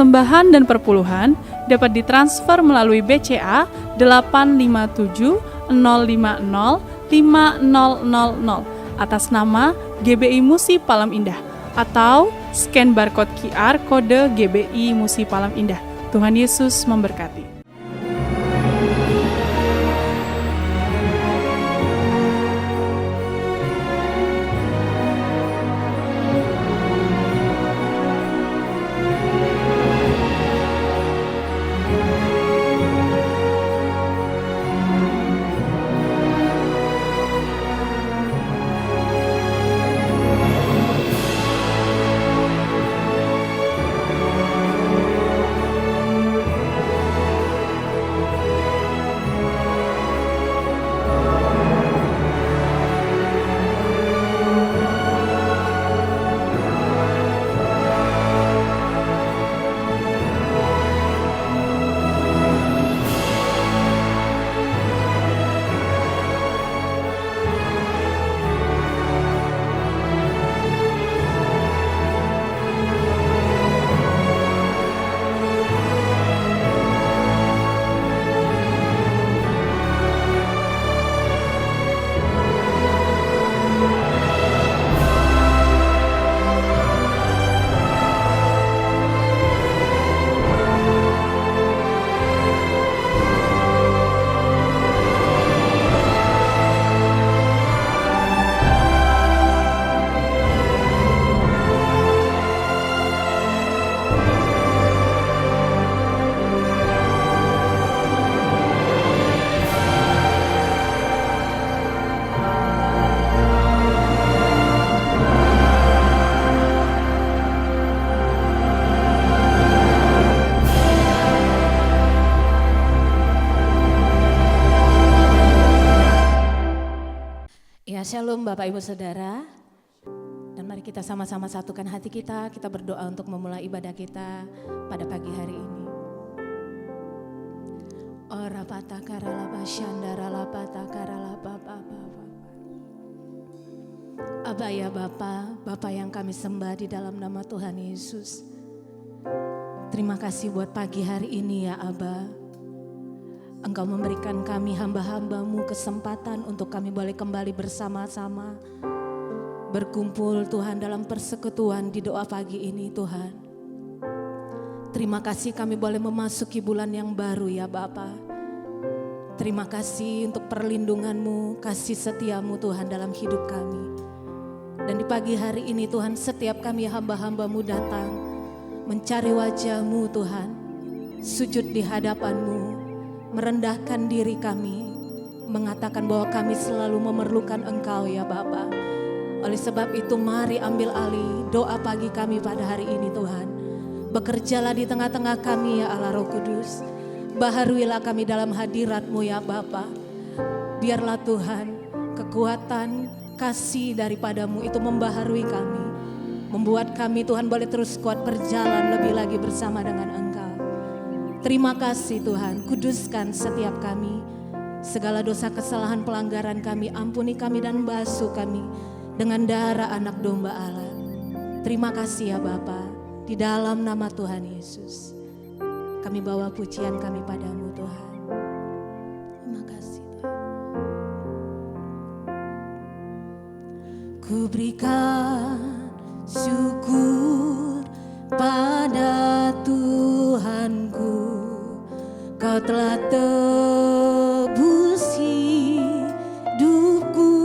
persembahan dan perpuluhan dapat ditransfer melalui BCA 857 050 5000 atas nama GBI Musi Palam Indah atau scan barcode QR kode GBI Musi Palam Indah. Tuhan Yesus memberkati. Shalom Bapak Ibu Saudara, dan mari kita sama-sama satukan hati kita berdoa untuk memulai ibadah kita pada pagi hari ini. Ora pata karala bashandara la pata karala papa. Aba ya Bapa yang kami sembah di dalam nama Tuhan Yesus. Terima kasih buat pagi hari ini ya Aba. Engkau memberikan kami hamba-hambamu kesempatan untuk kami boleh kembali bersama-sama berkumpul Tuhan dalam persekutuan di doa pagi ini Tuhan. Terima kasih kami boleh memasuki bulan yang baru ya Bapa. Terima kasih untuk perlindungan-Mu, kasih setia-Mu Tuhan dalam hidup kami. Dan di pagi hari ini Tuhan, setiap kami hamba-hambamu datang mencari wajah-Mu Tuhan, sujud di hadapan-Mu, merendahkan diri kami, mengatakan bahwa kami selalu memerlukan Engkau ya Bapa. Oleh sebab itu mari ambil alih doa pagi kami pada hari ini Tuhan. Bekerjalah di tengah-tengah kami ya Allah Roh Kudus. Baharuilah kami dalam hadirat-Mu ya Bapa. Biarlah Tuhan kekuatan kasih daripada-Mu itu membaharui kami. Membuat kami Tuhan boleh terus kuat berjalan lebih lagi bersama dengan Engkau. Terima kasih Tuhan, kuduskan setiap kami. Segala dosa kesalahan pelanggaran kami, ampuni kami dan basuh kami dengan darah anak domba Allah. Terima kasih ya Bapa, di dalam nama Tuhan Yesus. Kami bawa pujian kami padamu Tuhan. Terima kasih Tuhan. Ku berikan syukur pada Tuhanku. Kau telah tebus hidupku,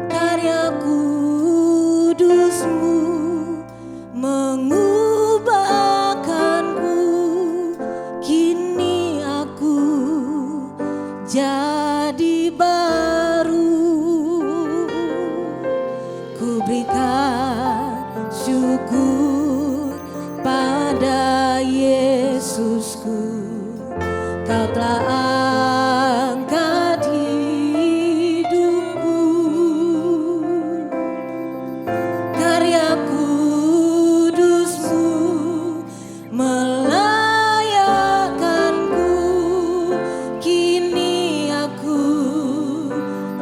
karya kudus-Mu mengubahkanku. Kini aku jadi baru. Ku berikan syukur pada Yesusku, Kau telah angkat hidupku, karya kudus-Mu melayakkanku. Kini aku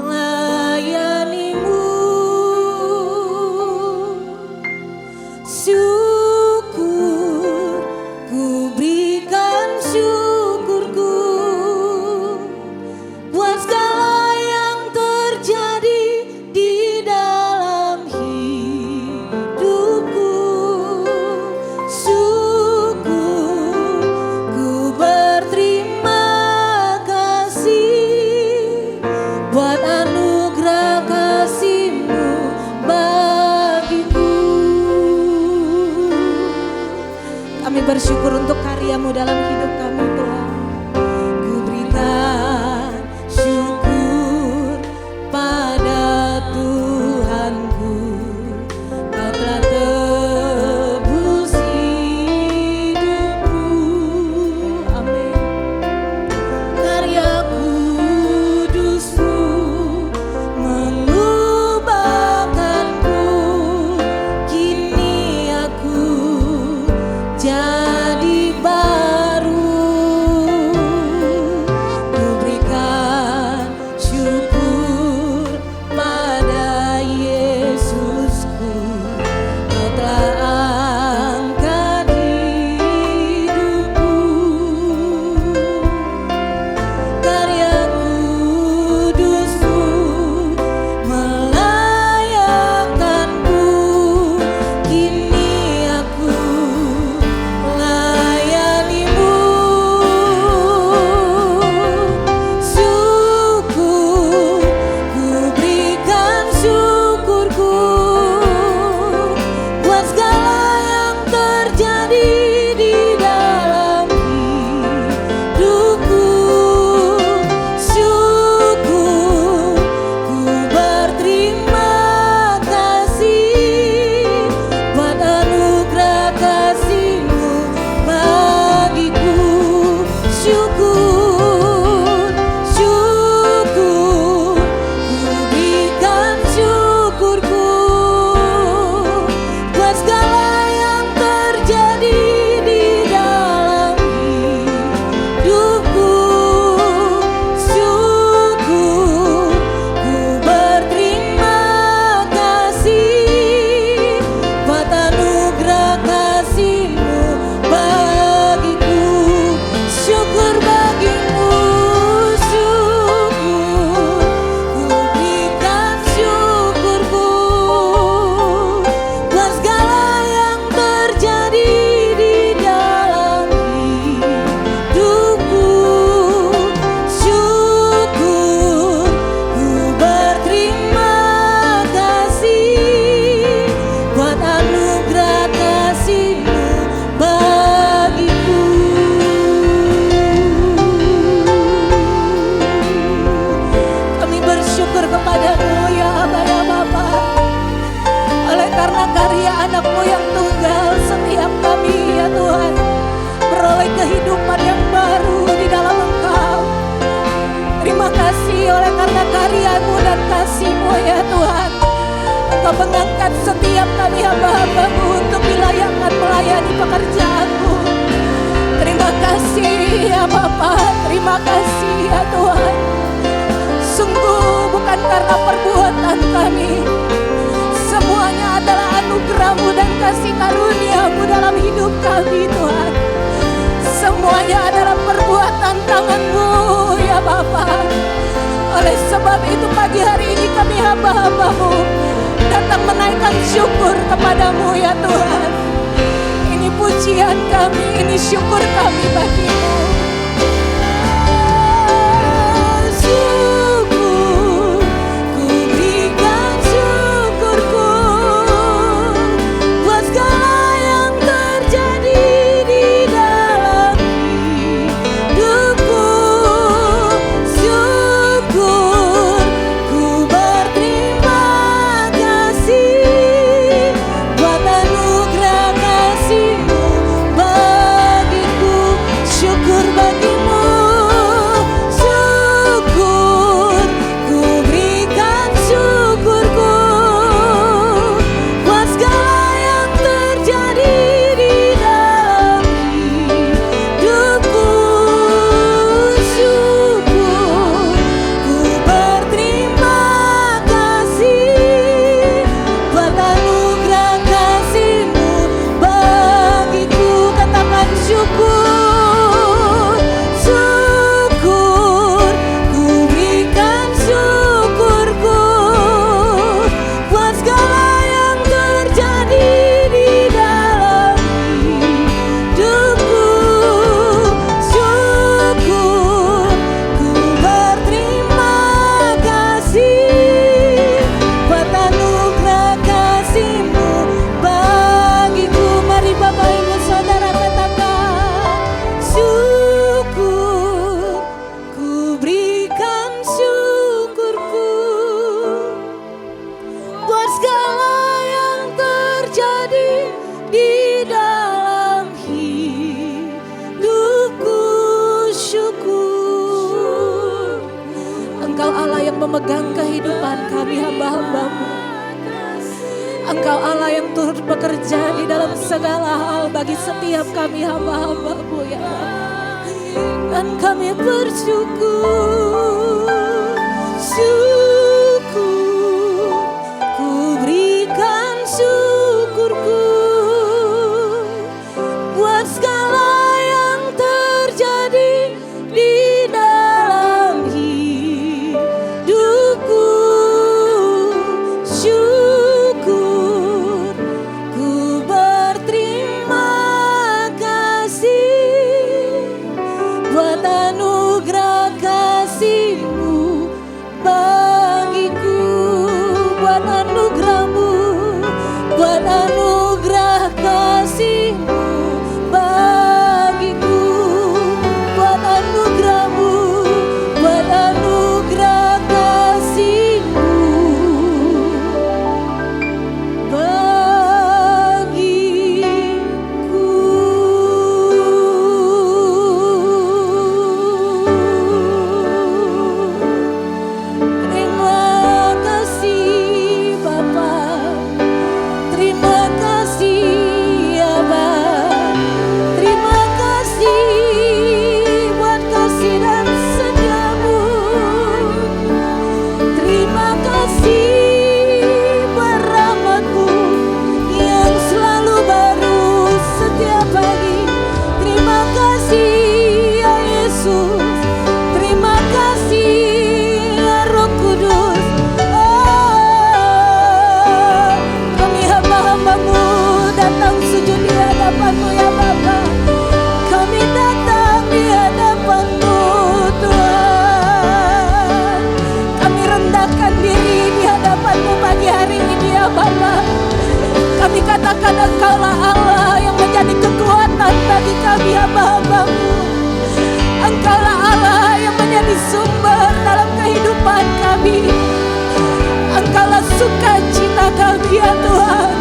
layani-Mu. bersyukur untuk karya-Mu dalam hidup kami Tuhan. Ku berikan syukur pada Tuhanku, Kau telah tebus hidupku. Amin. Karya kudus-Mu mengubahkanku, kini aku jadi baru. Ku berikan syukur pada Yesusku, Kau telah angkat hidupku. Karya kudus-Mu melayakkanku, kini aku layani-Mu. Syukur, ku berikan syukurku buat segala yang terjadi di dalam hidupku. Syukur, ku berterima kasih buat anugerah kasih-Mu bagiku. Syukur, syukur, ku berikan syukurku buat segala yang terjadi di dalam hidupku. Syukur, ku berterima kasih buat anugerah kasih-Mu bagiku. Syukur bagimu, syukur, ku berikan syukurku buat segala yang terjadi di dalam hidupku. Syukur, ku berterima kasih buat anugerah kasih-Mu bagiku. Kami bersyukur kepada-Mu ya Aba ya Bapa, oleh karena karya anak-Mu yang tunggal, setiap kami ya Tuhan beroleh kehidupan yang baru di dalam Engkau. Terima kasih oleh karena karya-Mu dan kasih-Mu ya Tuhan, Engkau mengangkat setiap kami hamba-hamba-Mu untuk dilayakkan melayani pekerjaan-Mu. Terima kasih ya Bapa, terima kasih ya Tuhan. Sungguh bukan karena perbuatan kami, semuanya adalah anugerah-Mu dan kasih karunia-Mu dalam hidup kami Tuhan. Semuanya adalah perbuatan tangan-Mu ya Bapa. Oleh sebab itu pagi hari ini kami hamba-hamba-Mu datang menaikkan syukur kepada-Mu ya Tuhan. Ini pujian kami, ini syukur kami bagi-Mu. Syukur, ku berikan syukurku buat segala yang terjadi di dalam hidupku. Syukur, ku berterima kasih buat anugerah kasih-Mu bagiku. Syukur di dalam hidupku. Syukur Engkau Allah yang memegang kehidupan kami hamba-hambamu. Engkau Allah yang turut bekerja di dalam segala hal bagi setiap kami hamba-hambamu ya Allah. Dan kami bersyukur, syukur, ku berikan syukurku buat segala yang terjadi di dalam hidupku. Syukur, ku berterima kasih buat anugerah kasih-Mu bagiku, buat anugerah-Mu, buat anugerah kasih-Mu bagiku, buat anugerah-Mu, buat anugerah kasih-Mu bagiku. Terima kasih Bapa, terima kasih Aba, terima kasih buat kasih dan setiamu. Terima kasih buat rahmat-Mu yang selalu baru setiap pagi. Terima kasih ya Yesus, terima kasih ya Roh Kudus. Kami hamba-hamba-Mu datang sujud di hadapan-Mu ya Bapa. Kami datang di hadapan-Mu Tuhan. Kami rendahkan diri di hadapan-Mu pagi hari ini ya Bapa. Kami katakan Engkaulah Allah yang menjadi kekuatan bagi kami hamba-hamba-Mu. Engkaulah Allah yang menjadi sumber dalam kehidupan kami. Engkaulah sukacita kami ya Tuhan.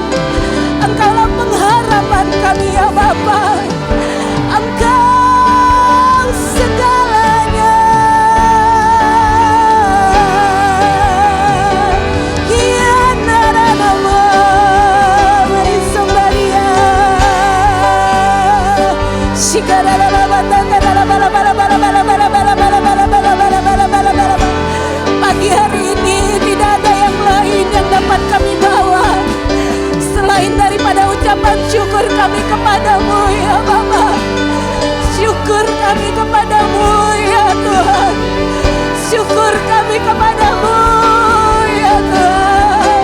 Engkaulah pengharapan kami ya Bapa. Engkau segalanya. Ya Narama beri sembadia. Pagi hari ini tidak ada yang lain yang dapat kami bawa selain daripada ucapan syukur kami kepadamu ya Bapa. Syukur kami kepadamu ya Tuhan. Syukur kami kepadamu ya Tuhan.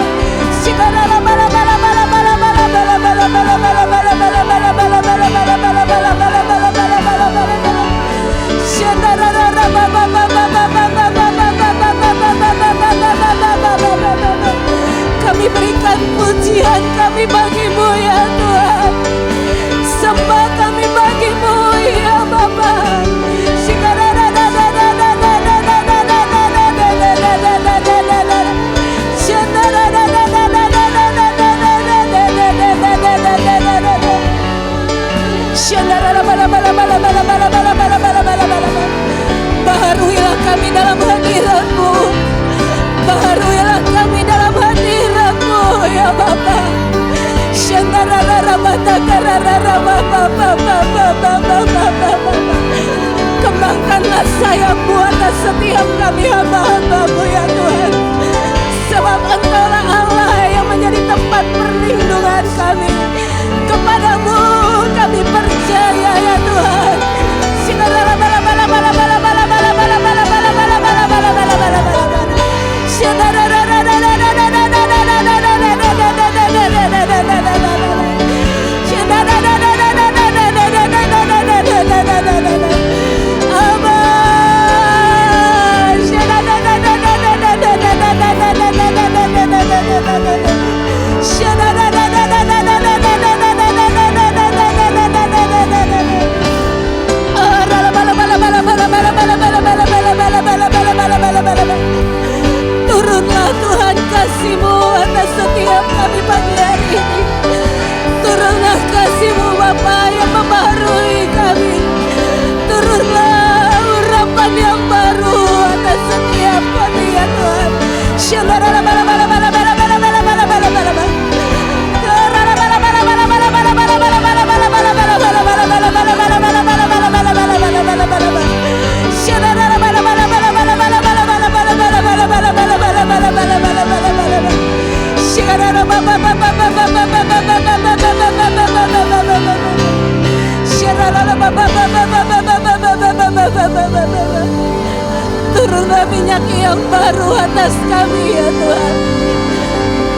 Kami berikan pujian kami bagimu ya Tuhan. Sembah kami bagimu ya Bapa. Baharuilah kami dalam hadirat-Mu. Baharuilah kami dalam hadirat-Mu ya Bapa. Kembangkanlah sayap-Mu atas setiap kami hamba-hamba-Mu ya Tuhan. Sebab Engkaulah Allah yang menjadi tempat perlindungan kami. Kepadamu kami percaya ya Tuhan. Abba Turunlah minyak yang baru atas kami ya Tuhan.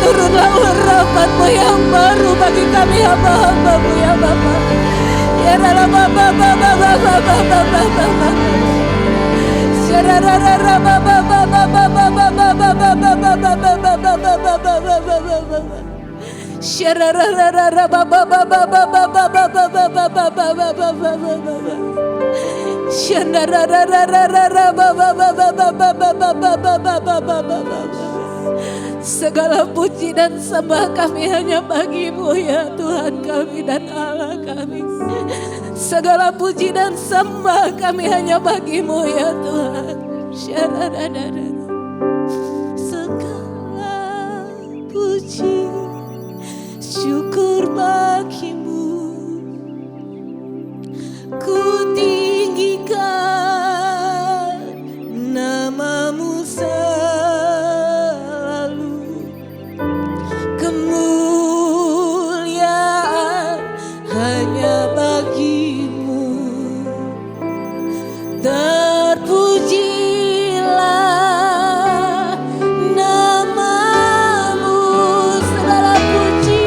Turunlah urapan-Mu yang baru bagi kami hamba-hamba-Mu ya Bapa. Ya dalam segala puji dan sembah kami hanya bagi-Mu ya Tuhan kami dan Allah kami. Segala puji dan sembah kami hanya bagi-Mu ya Tuhan. Segala puji syukur bagi-Mu, ku tinggikan nama-Mu selalu. Kemuliaan hanya bagi-Mu, terpujilah nama-Mu. Segala puji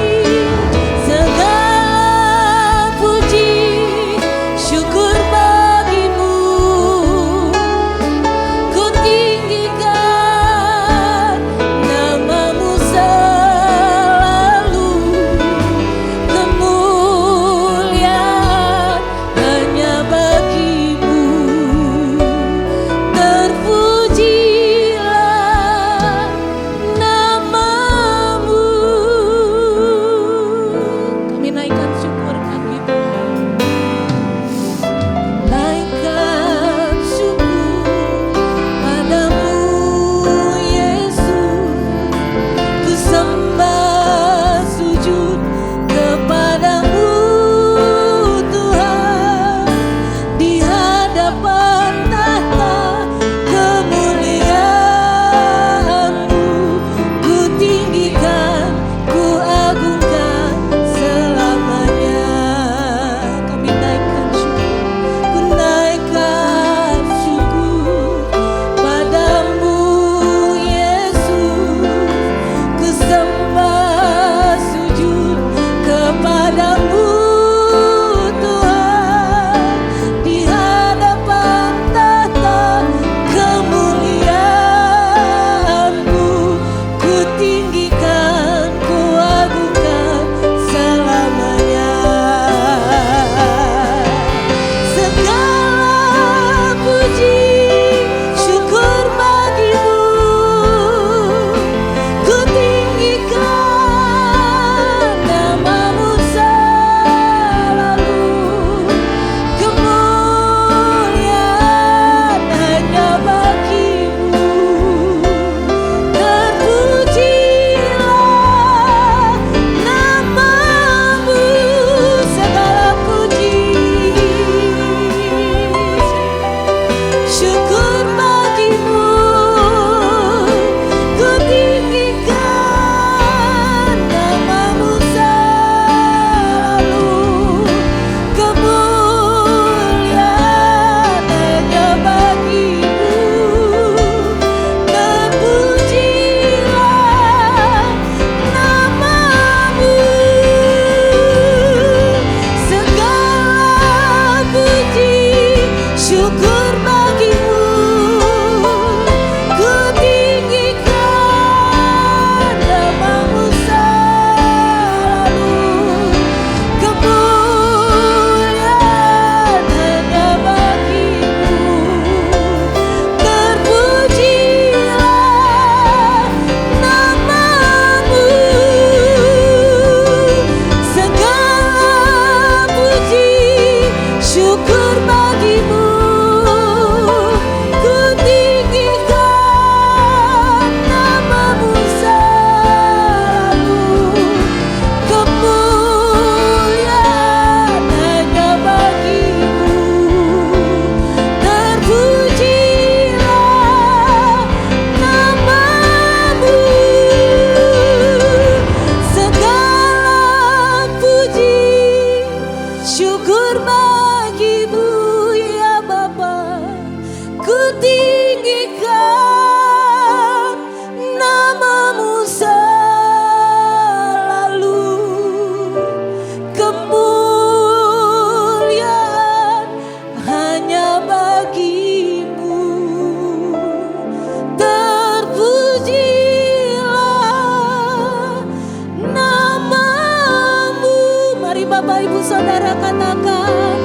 Bapak Ibu Saudara katakan.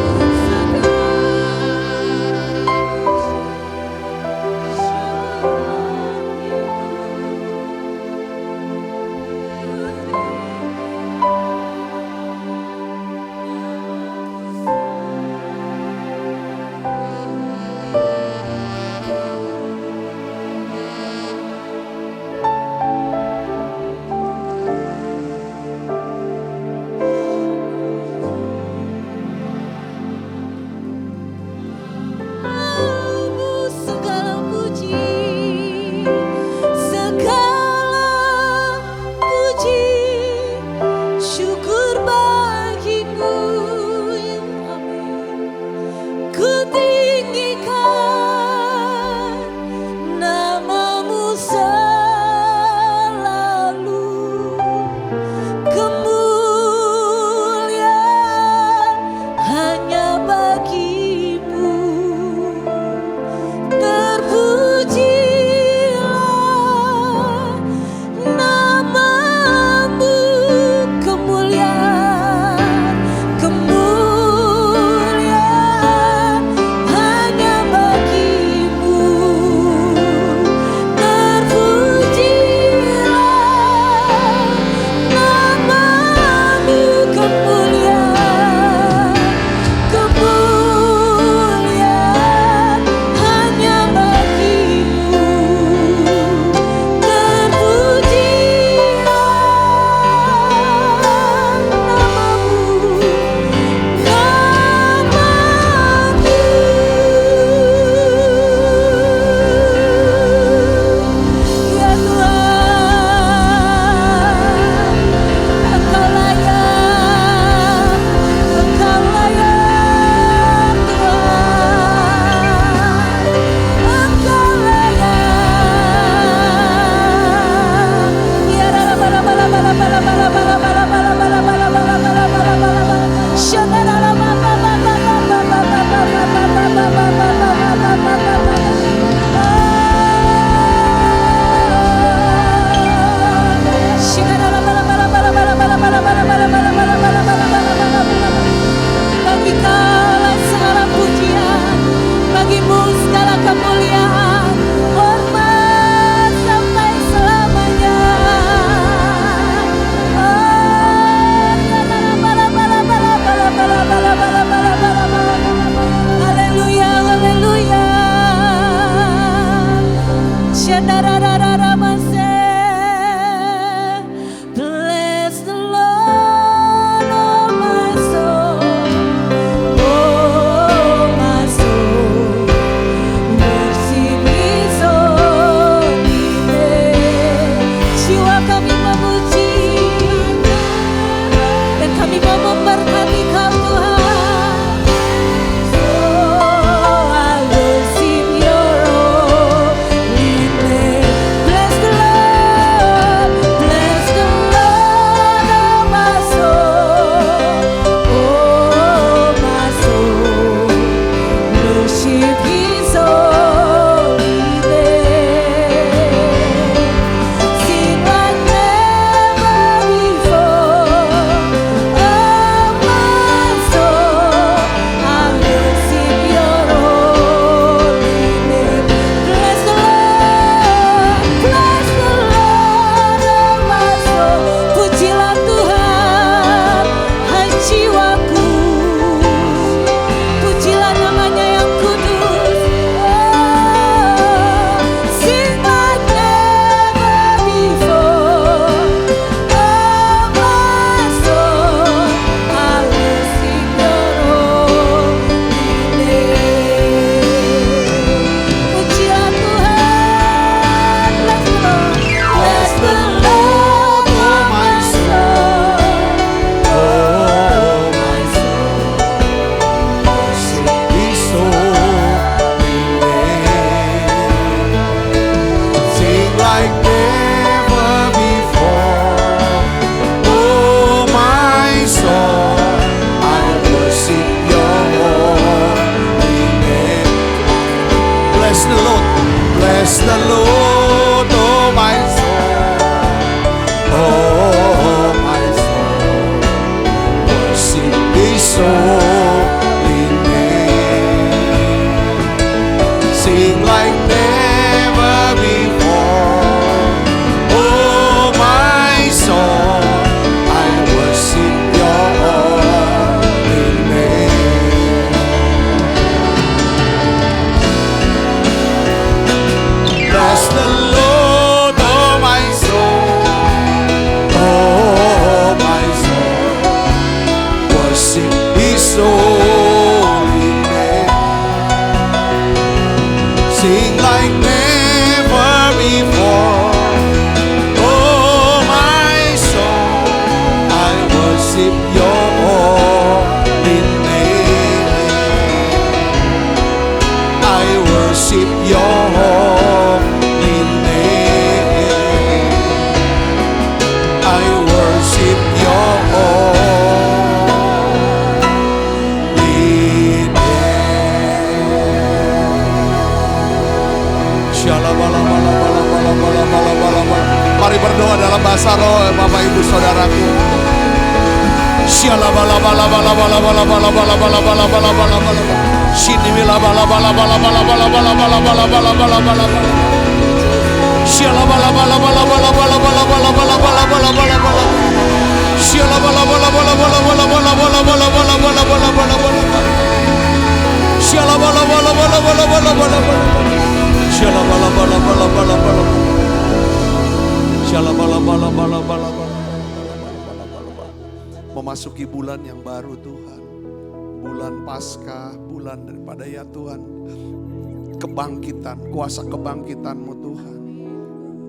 Kemuliaan holy name. Sing like never before. Oh my soul, I worship your holy name. Bless the Lord, oh my soul, oh my soul, worship His holy name. Sing like never before. Oh my soul, I worship your holy name. I worship your holy name. I worship your holy name. Shalabalabalabalabalabalabalabala. Mari berdoa dalam bahasa roh, Bapak Ibu Saudaraku. Shalabalabalabalabalabalabalabalabalabalabalabala. Shinimilabalabalabalabalabalabalabalabalabalabalabala. Shalabalabalabalabalabalabalabalabalabalabalabala. Shalabalabalabalabalabalabalabalabalabalabalabala. Shalabalabalabalabalabalabalabala. Shalabalabalabalabalabalabalabala. Memasuki bulan yang baru Tuhan, bulan Paskah, bulan daripada ya Tuhan kebangkitan, kuasa kebangkitan-Mu Tuhan,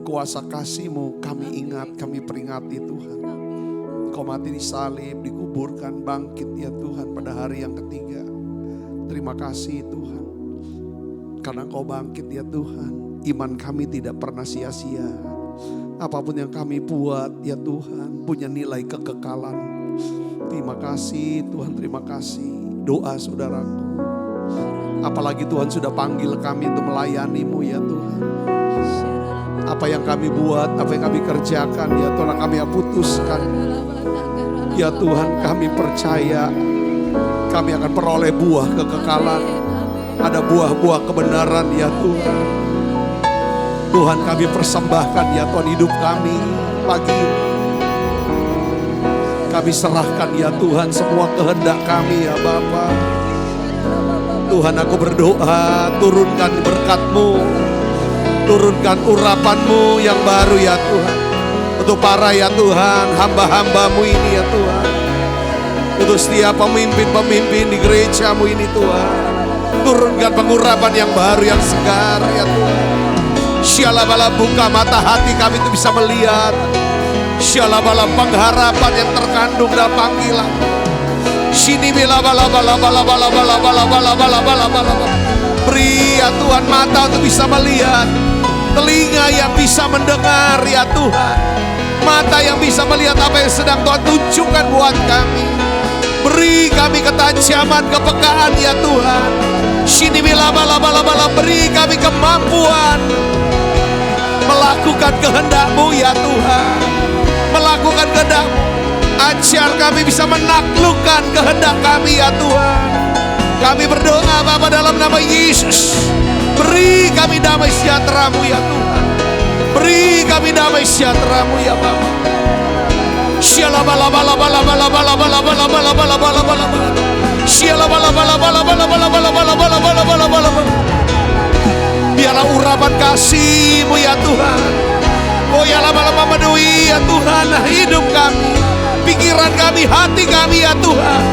kuasa kasih-Mu kami ingat, kami peringati Tuhan. Kau mati disalib, dikuburkan, bangkit ya Tuhan pada hari yang ketiga. Terima kasih Tuhan, karena Kau bangkit ya Tuhan, iman kami tidak pernah sia-sia. Apapun yang kami buat ya Tuhan punya nilai kekekalan. Terima kasih Tuhan, terima kasih. Doa saudaraku, apalagi Tuhan sudah panggil kami untuk melayani-Mu ya Tuhan. Apa yang kami buat, apa yang kami kerjakan ya Tuhan, kami putuskan ya Tuhan, kami percaya kami akan peroleh buah kekekalan. Ada buah-buah kebenaran ya Tuhan. Tuhan kami persembahkan ya Tuhan hidup kami pagi ini. Kami serahkan ya Tuhan semua kehendak kami ya Bapa. Tuhan aku berdoa, turunkan berkat-Mu, turunkan urapan-Mu yang baru ya Tuhan. Untuk para ya Tuhan, hamba-hamba-Mu ini ya Tuhan. Untuk setiap pemimpin-pemimpin di gereja-Mu ini Tuhan. Turunkan pengurapan yang baru, yang segar ya Tuhan. Syalabala, buka mata hati kami itu bisa melihat. Syalabala, pengharapan yang terkandung dalam panggilan. Sini bila bala bala bala bala bala bala bala bala bala bala. Beri ya Tuhan mata untuk bisa melihat, telinga yang bisa mendengar ya Tuhan, mata yang bisa melihat apa yang sedang Tuhan tunjukkan buat kami. Beri kami ketajaman, kepekaan ya Tuhan. Sini bila bala bala bala, beri kami kemampuan melakukan kehendak-Mu ya Tuhan, melakukan kehendak-Mu. Ajar kami bisa menaklukkan kehendak kami ya Tuhan. Kami berdoa Bapa dalam nama Yesus. Beri kami damai sejahtera-Mu ya Tuhan. Beri kami damai sejahtera-Mu ya Bapa. Biarlah urapan kasih-Mu ya Tuhan. Oh ya lama-lama memenuhi ya Tuhan hidup kami, pikiran kami, hati kami ya Tuhan.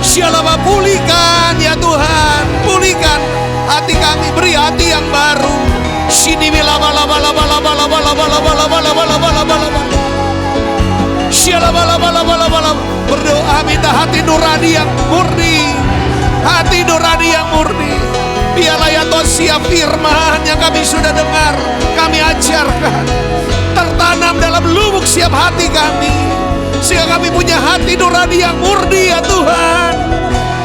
Syalaba, pulihkan ya Tuhan, pulihkan hati kami, beri hati yang baru. Sini bila bala bala bala bala bala bala bala bala bala bala bala. Syalaba bala bala bala bala. Berdoa minta hati nurani yang murni, hati nurani yang murni. Biarlah ya Tuhan siap firman yang kami sudah dengar, kami ajarkan, tertanam dalam lubuk siap hati kami. Sehingga kami punya hati nurani yang murni ya Tuhan.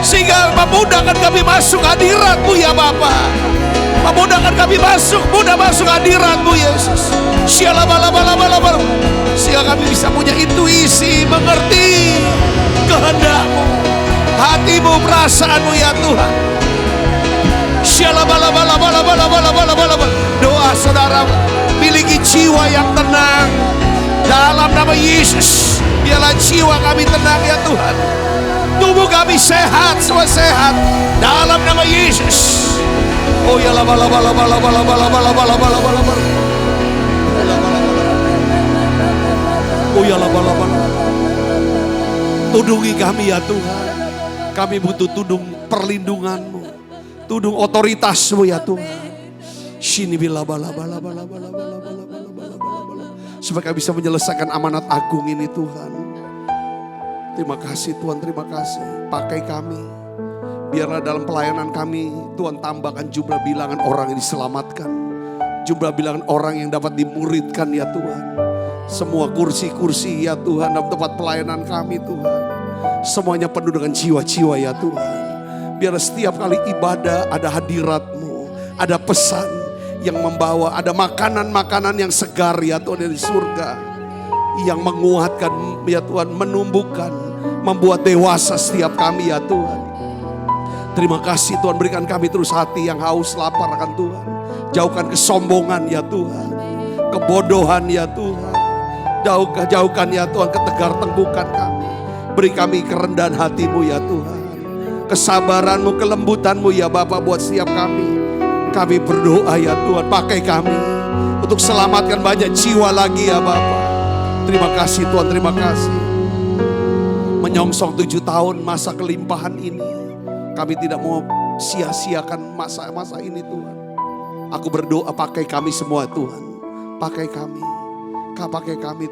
Sehingga memudahkan kami masuk hadirat-Mu ya Bapa. Memudahkan kami masuk, mudah masuk hadirat-Mu Yesus. Sehingga kami bisa punya intuisi, mengerti kehendak-Mu. hatimu, perasaanmu ya Tuhan. Doa saudara, miliki jiwa yang tenang dalam nama Yesus. Biarlah jiwa kami tenang ya Tuhan. Tubuh kami sehat, semua sehat dalam nama Yesus. Oh ya bala. Oh ya bala. Tudungi kami ya Tuhan. Kami butuh tudung perlindungan-Mu, tudung otoritas-Mu ya Tuhan. Sini bila bala. Supaya kami bisa menyelesaikan amanat agung ini Tuhan. Terima kasih Tuhan, terima kasih. Pakai kami. Biarlah dalam pelayanan kami Tuhan tambahkan jumlah bilangan orang yang diselamatkan. Jumlah bilangan orang yang dapat dimuridkan ya Tuhan. Semua kursi-kursi ya Tuhan dalam tempat pelayanan kami Tuhan. Semuanya penuh dengan jiwa-jiwa ya Tuhan. Biar setiap kali ibadah ada hadirat-Mu, ada pesan yang membawa, ada makanan-makanan yang segar ya Tuhan dari surga. Yang menguatkan ya Tuhan, menumbuhkan, membuat dewasa setiap kami ya Tuhan. Terima kasih Tuhan, berikan kami terus hati yang haus lapar akan Tuhan. Jauhkan kesombongan ya Tuhan, kebodohan ya Tuhan. Jauhkan ya Tuhan ketegar tengkukan kami. Beri kami kerendahan hati-Mu ya Tuhan. Kesabaran-Mu, kelembutan-Mu ya Bapa buat setiap kami. Kami berdoa ya Tuhan, pakai kami untuk selamatkan banyak jiwa lagi ya Bapa. Terima kasih Tuhan, terima kasih. Menyongsong 7 tahun masa kelimpahan ini, kami tidak mau sia-siakan masa-masa ini Tuhan. Aku berdoa pakai kami semua Tuhan. Pakai kami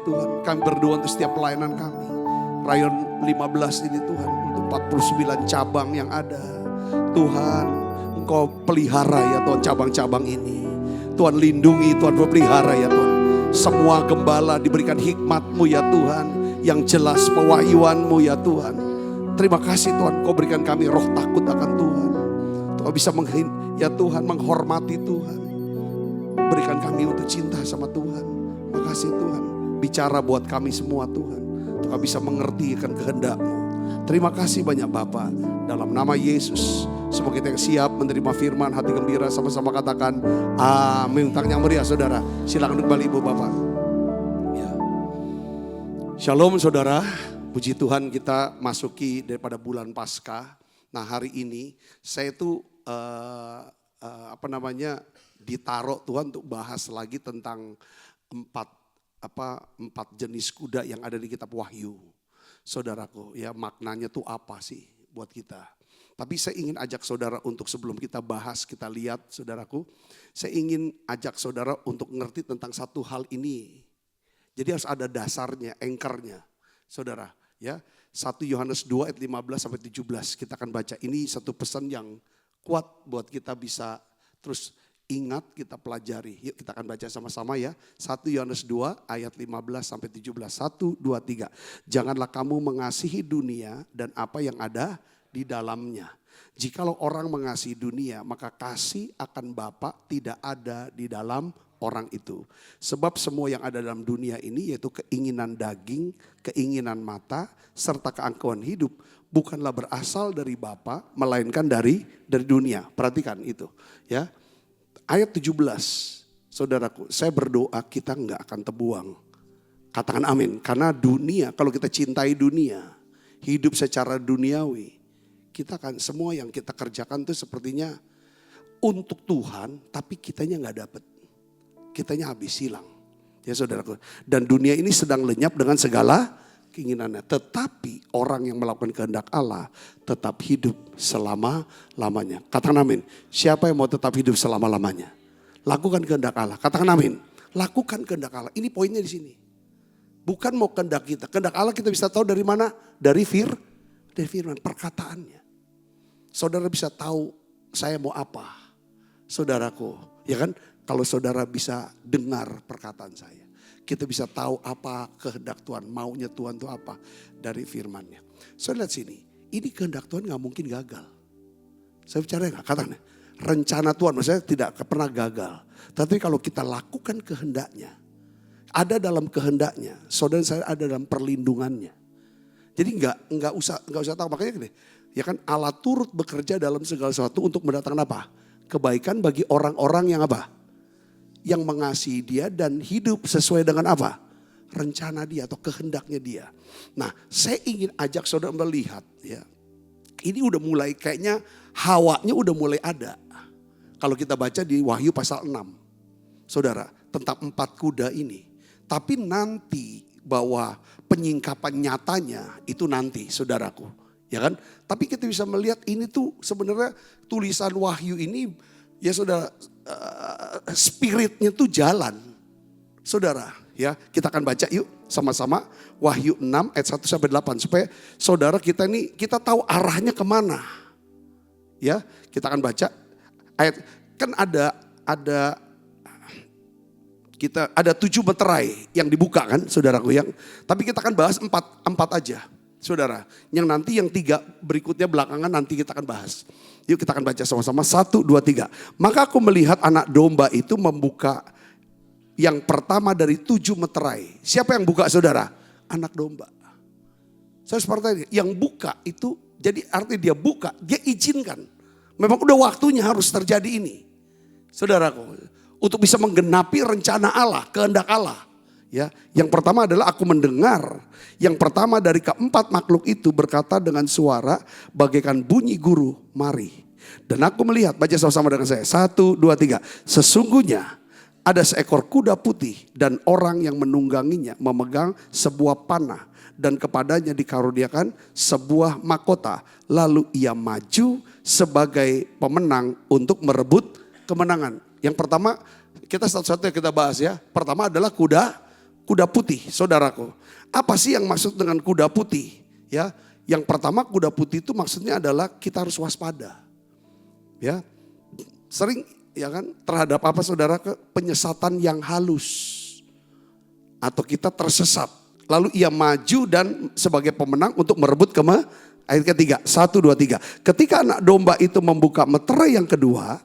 Tuhan. Kami berdoa untuk setiap pelayanan kami. Rayon 15 ini Tuhan, untuk 49 cabang yang ada. Tuhan, Engkau pelihara ya Tuhan cabang-cabang ini. Tuhan lindungi, Tuhan pelihara ya Tuhan. Semua gembala diberikan hikmat-Mu ya Tuhan, yang jelas pewahyuan-Mu ya Tuhan. Terima kasih Tuhan, Kau berikan kami roh takut akan Tuhan. Kau bisa ya Tuhan, menghormati Tuhan. Berikan kami untuk cinta sama Tuhan. Makasih Tuhan, bicara buat kami semua Tuhan. Kau bisa mengerti akan kehendak-Mu. Terima kasih banyak Bapa. Dalam nama Yesus, semoga kita yang siap menerima firman, hati gembira, sama-sama katakan amin. Tangan yang meriah saudara. Silakan kembali Ibu Bapak. Ya. Shalom saudara. Puji Tuhan kita masuki daripada bulan Paskah. Nah hari ini saya tuh ditaruh Tuhan untuk bahas lagi tentang empat jenis kuda yang ada di kitab Wahyu. Saudaraku, ya maknanya tuh apa sih buat kita? Tapi saya ingin ajak saudara untuk sebelum kita bahas, kita lihat saudaraku. Saya ingin ajak saudara untuk ngerti tentang satu hal ini. Jadi harus ada dasarnya, anchornya. Saudara, ya 1 Yohanes 2 ayat 15 sampai 17 kita akan baca. Ini satu pesan yang kuat buat kita bisa terus ingat, kita pelajari. Yuk kita akan baca sama-sama ya. 1 Yohanes 2 ayat 15 sampai 17. 1, 2, 3. Janganlah kamu mengasihi dunia dan apa yang ada di dalamnya. Jikalau orang mengasihi dunia, maka kasih akan Bapa tidak ada di dalam orang itu. Sebab semua yang ada dalam dunia ini, yaitu keinginan daging, keinginan mata, serta keangkuhan hidup, bukanlah berasal dari Bapa, melainkan dari dunia. Perhatikan itu ya. Ayat 17, saudaraku, saya berdoa kita enggak akan terbuang. Katakan amin. Karena dunia, kalau kita cintai dunia, hidup secara duniawi, kita kan semua yang kita kerjakan itu sepertinya untuk Tuhan, tapi kitanya enggak dapat. Kitanya habis hilang. Ya saudaraku. Dan dunia ini sedang lenyap dengan segala keinginannya. Tetapi orang yang melakukan kehendak Allah tetap hidup selama-lamanya. Katakan amin. Siapa yang mau tetap hidup selama-lamanya? Lakukan kehendak Allah. Katakan amin. Lakukan kehendak Allah. Ini poinnya di sini. Bukan mau kehendak kita. Kehendak Allah kita bisa tahu dari mana? Dari firman, perkataannya. Saudara bisa tahu saya mau apa. Saudaraku, ya kan? Kalau saudara bisa dengar perkataan saya. Kita bisa tahu apa kehendak Tuhan, maunya Tuhan itu apa dari firman-Nya. Saudara lihat sini, ini kehendak Tuhan gak mungkin gagal. Saya bicara gak? Katakan, rencana Tuhan maksudnya tidak pernah gagal. Tapi kalau kita lakukan kehendaknya, ada dalam kehendaknya, saudara saya ada dalam perlindungannya. Jadi nggak usah tahu, makanya gini, Ya kan, Allah turut bekerja dalam segala sesuatu untuk mendatangkan apa? Kebaikan bagi orang-orang yang apa? Yang mengasihi dia dan hidup sesuai dengan apa? Rencana dia atau kehendaknya dia. Nah, saya ingin ajak saudara melihat ya. Ini udah mulai kayaknya hawanya udah mulai ada. Kalau kita baca di Wahyu pasal 6. Saudara, tentang 4 kuda ini. Tapi nanti bahwa penyingkapan nyatanya itu nanti, saudaraku. Ya kan? Tapi kita bisa melihat ini tuh sebenarnya tulisan Wahyu ini ya saudara, spiritnya tuh jalan. Saudara, ya kita akan baca yuk sama-sama Wahyu 6 ayat 1 sampai 8 supaya saudara kita ini kita tahu arahnya kemana. Ya, kita akan baca ayat, kan ada kita ada 7 meterai yang dibuka kan saudaraku yang, tapi kita akan bahas 4 aja. Saudara, yang nanti yang 3 berikutnya belakangan nanti kita akan bahas. Yuk kita akan baca sama-sama 1, 2, 3. Maka aku melihat anak domba itu membuka yang pertama dari 7 meterai. Siapa yang buka saudara? Anak domba. Saya seperti yang buka itu, jadi artinya dia buka, dia izinkan. Memang udah waktunya harus terjadi ini. Saudaraku, untuk bisa menggenapi rencana Allah, kehendak Allah. Ya, yang pertama adalah aku mendengar. Yang pertama dari keempat makhluk itu berkata dengan suara bagaikan bunyi guru, mari. Dan aku melihat, baca sama-sama dengan saya. 1, 2, 3. Sesungguhnya ada seekor kuda putih dan orang yang menungganginya memegang sebuah panah. Dan kepadanya dikaruniakan sebuah mahkota. Lalu ia maju sebagai pemenang untuk merebut kemenangan. Yang pertama, kita satu-satu yang kita bahas ya. Pertama adalah kuda putih, saudaraku. Apa sih yang maksud dengan kuda putih? Ya, yang pertama kuda putih itu maksudnya adalah kita harus waspada. Ya, sering ya kan terhadap apa saudara, penyesatan yang halus atau kita tersesat. Lalu ia maju dan sebagai pemenang untuk merebut ayat ketiga. 1, 2, 3. Ketika anak domba itu membuka meterai yang kedua,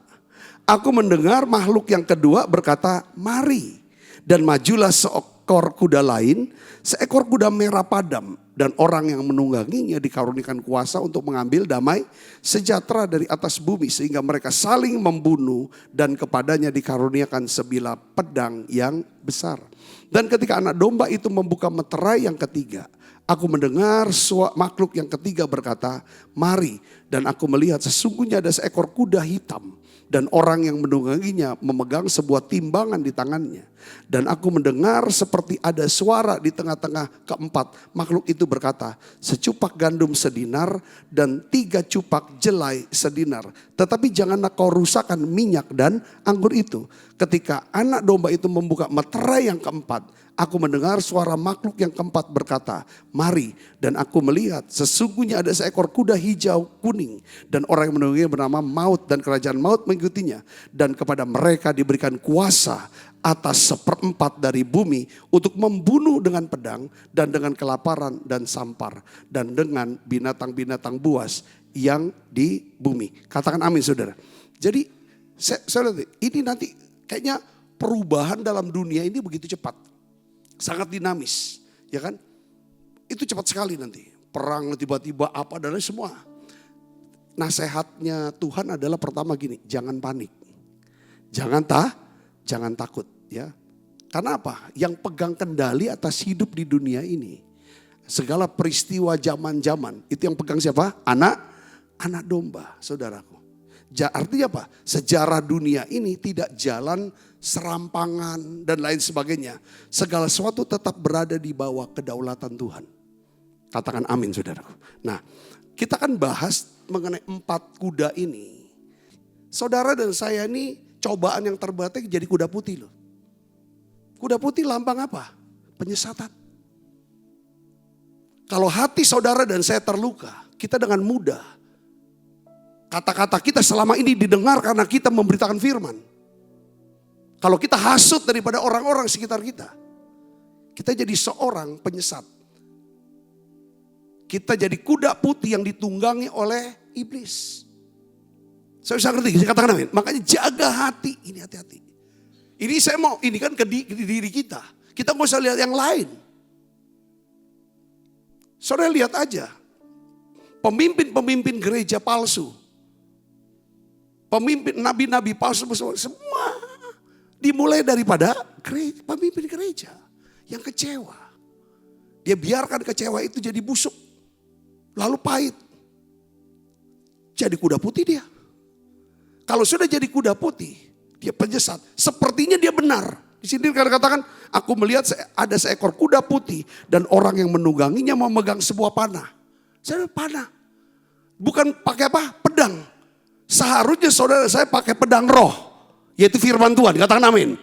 aku mendengar makhluk yang kedua berkata, mari. Dan majulah seekor kuda lain, seekor kuda merah padam. Dan orang yang menungganginya dikaruniakan kuasa untuk mengambil damai sejahtera dari atas bumi. Sehingga mereka saling membunuh dan kepadanya dikaruniakan sebilah pedang yang besar. Dan ketika anak domba itu membuka meterai yang ketiga, aku mendengar makhluk yang ketiga berkata, mari. Dan aku melihat sesungguhnya ada seekor kuda hitam. Dan orang yang menungganginya memegang sebuah timbangan di tangannya. Dan aku mendengar seperti ada suara di tengah-tengah keempat makhluk itu berkata, secupak gandum sedinar dan 3 cupak jelai sedinar. Tetapi janganlah kau rusakkan minyak dan anggur itu. Ketika anak domba itu membuka meterai yang keempat, aku mendengar suara makhluk yang keempat berkata, mari. Dan aku melihat sesungguhnya ada seekor kuda hijau kuning. Dan orang yang menungganginya bernama Maut dan kerajaan Maut mengikutinya. Dan kepada mereka diberikan kuasa atas 1/4 dari bumi untuk membunuh dengan pedang dan dengan kelaparan dan sampar. Dan dengan binatang-binatang buas yang di bumi. Katakan amin saudara. Jadi saya lihat ini nanti kayaknya perubahan dalam dunia ini begitu cepat. Sangat dinamis, ya kan? Itu cepat sekali nanti. Perang tiba-tiba apa dan lain semua. Nasihatnya Tuhan adalah pertama gini, jangan panik. Jangan takut, ya. Karena apa? Yang pegang kendali atas hidup di dunia ini. Segala peristiwa zaman-zaman, itu yang pegang siapa? Anak domba, saudaraku. Artinya apa? Sejarah dunia ini tidak jalan serampangan dan lain sebagainya. Segala sesuatu tetap berada di bawah kedaulatan Tuhan. Katakan amin saudaraku. Nah, kita akan bahas mengenai 4 kuda ini. Saudara dan saya ini cobaan yang terberat jadi kuda putih loh. Kuda putih lambang apa? Penyesatan. Kalau hati saudara dan saya terluka, kita dengan mudah kata-kata kita selama ini didengar karena kita memberitakan firman. Kalau kita hasut daripada orang-orang sekitar kita, kita jadi seorang penyesat. Kita jadi kuda putih yang ditunggangi oleh iblis. Saya bisa ngerti, saya katakan amin. Makanya jaga hati, ini hati-hati. Ini saya mau, ini kan ke diri kita. Kita nggak usah lihat yang lain. Saudara lihat aja. pemimpin-pemimpin gereja palsu, pemimpin nabi-nabi palsu, semua dimulai daripada pemimpin gereja yang kecewa. Dia biarkan kecewa itu jadi busuk, lalu pahit. Jadi kuda putih dia. Kalau sudah jadi kuda putih, dia penyesat. Sepertinya dia benar. Di sini katakan, aku melihat ada seekor kuda putih dan orang yang menungganginya memegang sebuah panah. Saya panah. Bukan pakai apa? Pedang. Seharusnya saudara saya pakai pedang roh. Yaitu firman Tuhan. Katakan amin.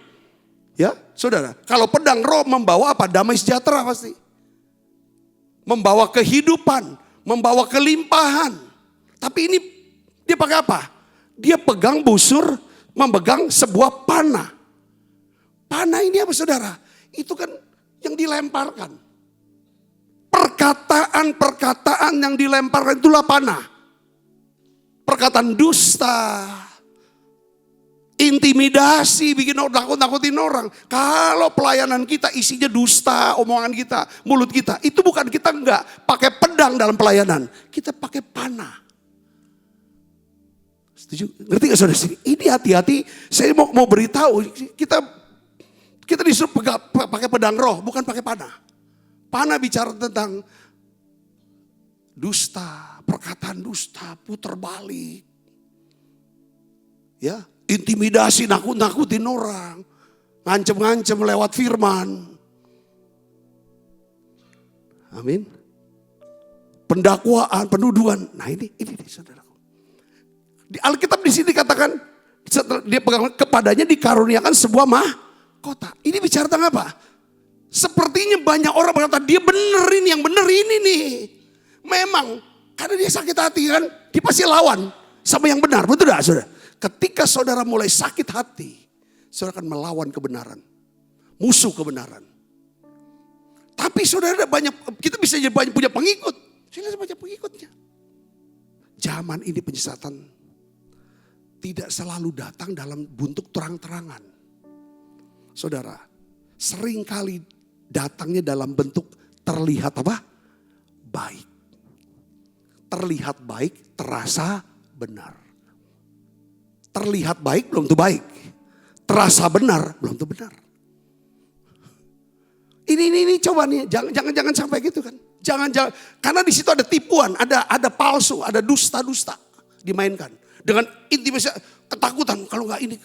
Ya saudara. Kalau pedang roh membawa apa? Damai sejahtera pasti. Membawa kehidupan. Membawa kelimpahan. Tapi ini dia pakai apa? Dia pegang busur. Memegang sebuah panah. Panah ini apa saudara? Itu kan yang dilemparkan. Perkataan-perkataan yang dilemparkan itulah panah. Perkataan dusta. Intimidasi, bikin nakut-nakutin orang. Kalau pelayanan kita isinya dusta, omongan kita, mulut kita. Itu bukan kita enggak pakai pedang dalam pelayanan. Kita pakai panah. Setuju? Ngerti gak saudara? Ini hati-hati, saya mau beritahu. Kita disuruh pakai pedang roh, bukan pakai panah. Panah bicara tentang dusta, perkataan dusta, putar balik. Ya, intimidasi, nakut-nakutin orang. Ngancem-ngancem lewat firman. Amin. Pendakwaan, penuduhan. Nah ini saudaraku. Di Alkitab di sini katakan, dia pegang kepadanya dikaruniakan sebuah kota. Ini bicara tentang apa? Sepertinya banyak orang berkata dia bener ini, yang bener ini nih. Memang karena dia sakit hati kan, dia pasti lawan sama yang benar. Betul gak saudara? Ketika saudara mulai sakit hati, saudara akan melawan kebenaran. Musuh kebenaran. Tapi saudara banyak, kita bisa jadi banyak punya pengikut. Saya lihat banyak pengikutnya. Zaman ini penyesatan tidak selalu datang dalam bentuk terang-terangan. Saudara, seringkali datangnya dalam bentuk terlihat apa? Baik. Terlihat baik, terasa benar. Terlihat baik, belum tentu baik. Terasa benar, belum tentu benar. Ini coba nih, jangan sampai gitu kan. Jangan, karena di situ ada tipuan, ada palsu, ada dusta-dusta dimainkan. Dengan intimidasi, ketakutan, kalau nggak ini.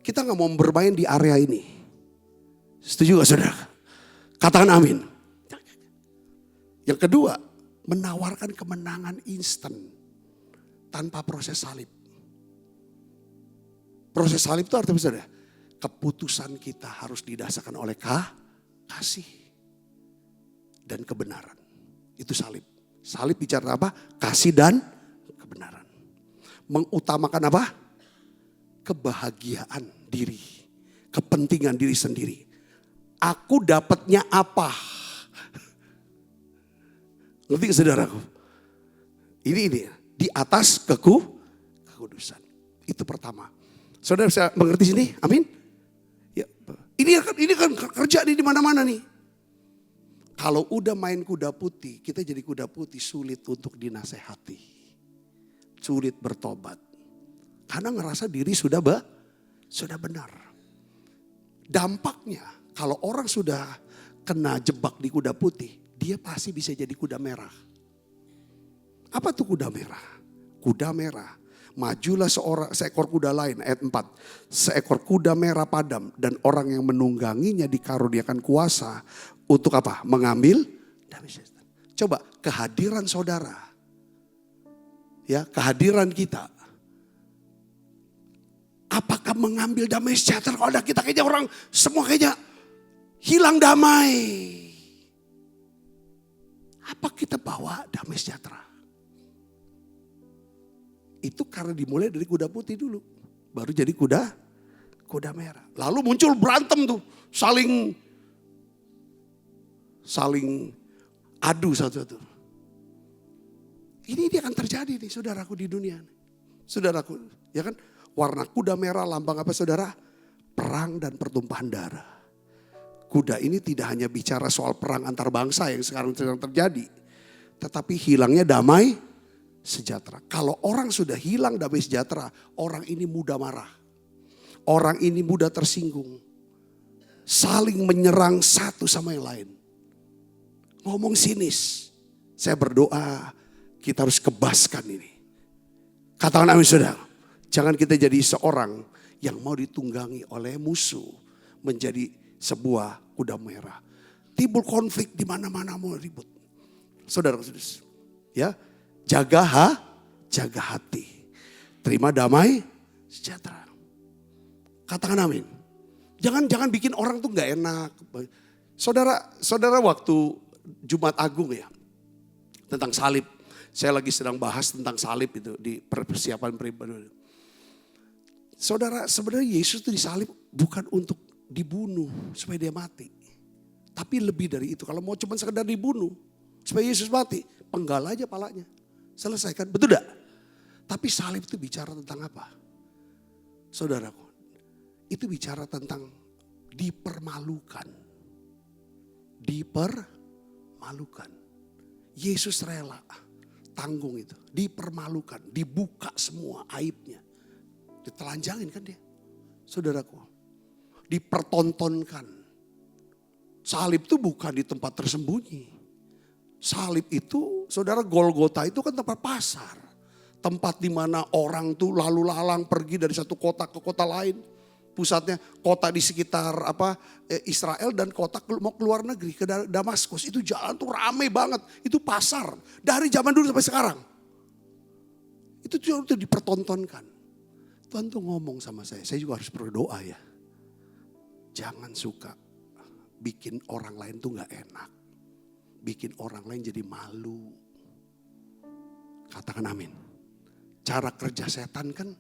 Kita nggak mau bermain di area ini. Setuju gak saudara? Katakan amin. Yang kedua, menawarkan kemenangan instan tanpa proses salib. Proses salib itu artinya saudara, keputusan kita harus didasarkan oleh kasih dan kebenaran. Itu salib. Salib bicara apa? Kasih dan kebenaran. Mengutamakan apa? Kebahagiaan diri, kepentingan diri sendiri. Aku dapatnya apa? Ngerti saudaraku? Ini di atas kekudusan. Itu pertama. Saudara bisa mengerti sini? Amin. Ya, ini kan kerja di mana-mana nih. Kalau udah main kuda putih, kita jadi kuda putih sulit untuk dinasehati. Sulit bertobat. Karena ngerasa diri sudah benar. Dampaknya kalau orang sudah kena jebak di kuda putih, dia pasti bisa jadi kuda merah. Apa tuh kuda merah? Kuda merah. Majulah seekor kuda lain, ayat 4. Seekor kuda merah padam dan orang yang menungganginya dikaruniakan kuasa untuk apa? Mengambil damai sejahtera. Coba kehadiran saudara. Ya, kehadiran kita. Apakah mengambil damai sejahtera? Kalau ada kita kayaknya orang semua kayaknya hilang damai. Apa kita bawa damai sejahtera? Itu karena dimulai dari kuda putih dulu. Baru jadi kuda merah. Lalu muncul berantem tuh. Saling adu satu-satu. Ini dia akan terjadi nih saudaraku di dunia. Saudaraku, ya kan? Warna kuda merah lambang apa saudara? Perang dan pertumpahan darah. Kuda ini tidak hanya bicara soal perang antar bangsa yang sekarang sedang terjadi. tetapi hilangnya damai sejahtera. Kalau orang sudah hilang damai sejahtera, orang ini mudah marah. Orang ini mudah tersinggung. Saling menyerang satu sama yang lain. Ngomong sinis. Saya berdoa kita harus kebaskan ini. Katakan amin saudara. Jangan kita jadi seorang yang mau ditunggangi oleh musuh. Menjadi sebuah kuda merah. Timbul konflik di mana-mana mau ribut. Saudara-saudara. Ya, jaga hati. Terima damai sejahtera. Katakan amin. Jangan bikin orang tuh nggak enak. Saudara waktu Jumat Agung ya, tentang salib. Saya lagi sedang bahas tentang salib itu di persiapan pribadi. Saudara, sebenarnya Yesus itu disalib bukan untuk dibunuh supaya dia mati. Tapi lebih dari itu. Kalau mau cuma sekedar dibunuh supaya Yesus mati, penggal aja palanya. Selesaikan, betul tidak? Tapi salib itu bicara tentang apa? Saudaraku, itu bicara tentang dipermalukan. Dipermalukan. Yesus rela tanggung itu. Dipermalukan, dibuka semua aibnya. Ditelanjangin kan dia. Saudaraku, dipertontonkan. Salib itu bukan di tempat tersembunyi. Salib itu, saudara, Golgota itu kan tempat pasar. Tempat di mana orang tuh lalu lalang pergi dari satu kota ke kota lain. Pusatnya kota di sekitar Israel dan kota mau keluar negeri ke Damaskus. Itu jalan tuh rame banget. Itu pasar dari zaman dulu sampai sekarang. Itu tuh dipertontonkan. Tuhan tuh ngomong sama saya juga harus berdoa ya. Jangan suka bikin orang lain tuh gak enak. Bikin orang lain jadi malu. Katakan amin. Cara kerja setan kan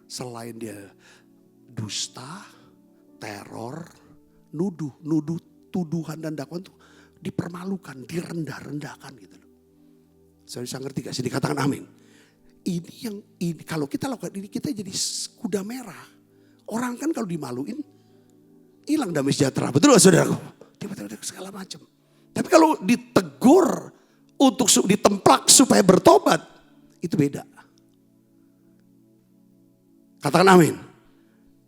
selain dia dusta, teror, nuduh tuduhan dan dakwaan tuh dipermalukan, direndah-rendahkan gitu loh. Saya bisa ngerti gak sih? Dikatakan amin. Ini kalau kita lakukan ini kita jadi kuda merah. Orang kan kalau dimaluin hilang damai sejahtera. Betul gak saudaraku? Tiba-tiba segala macam. Tapi kalau ditegur untuk ditemplak supaya bertobat, itu beda. Katakan amin.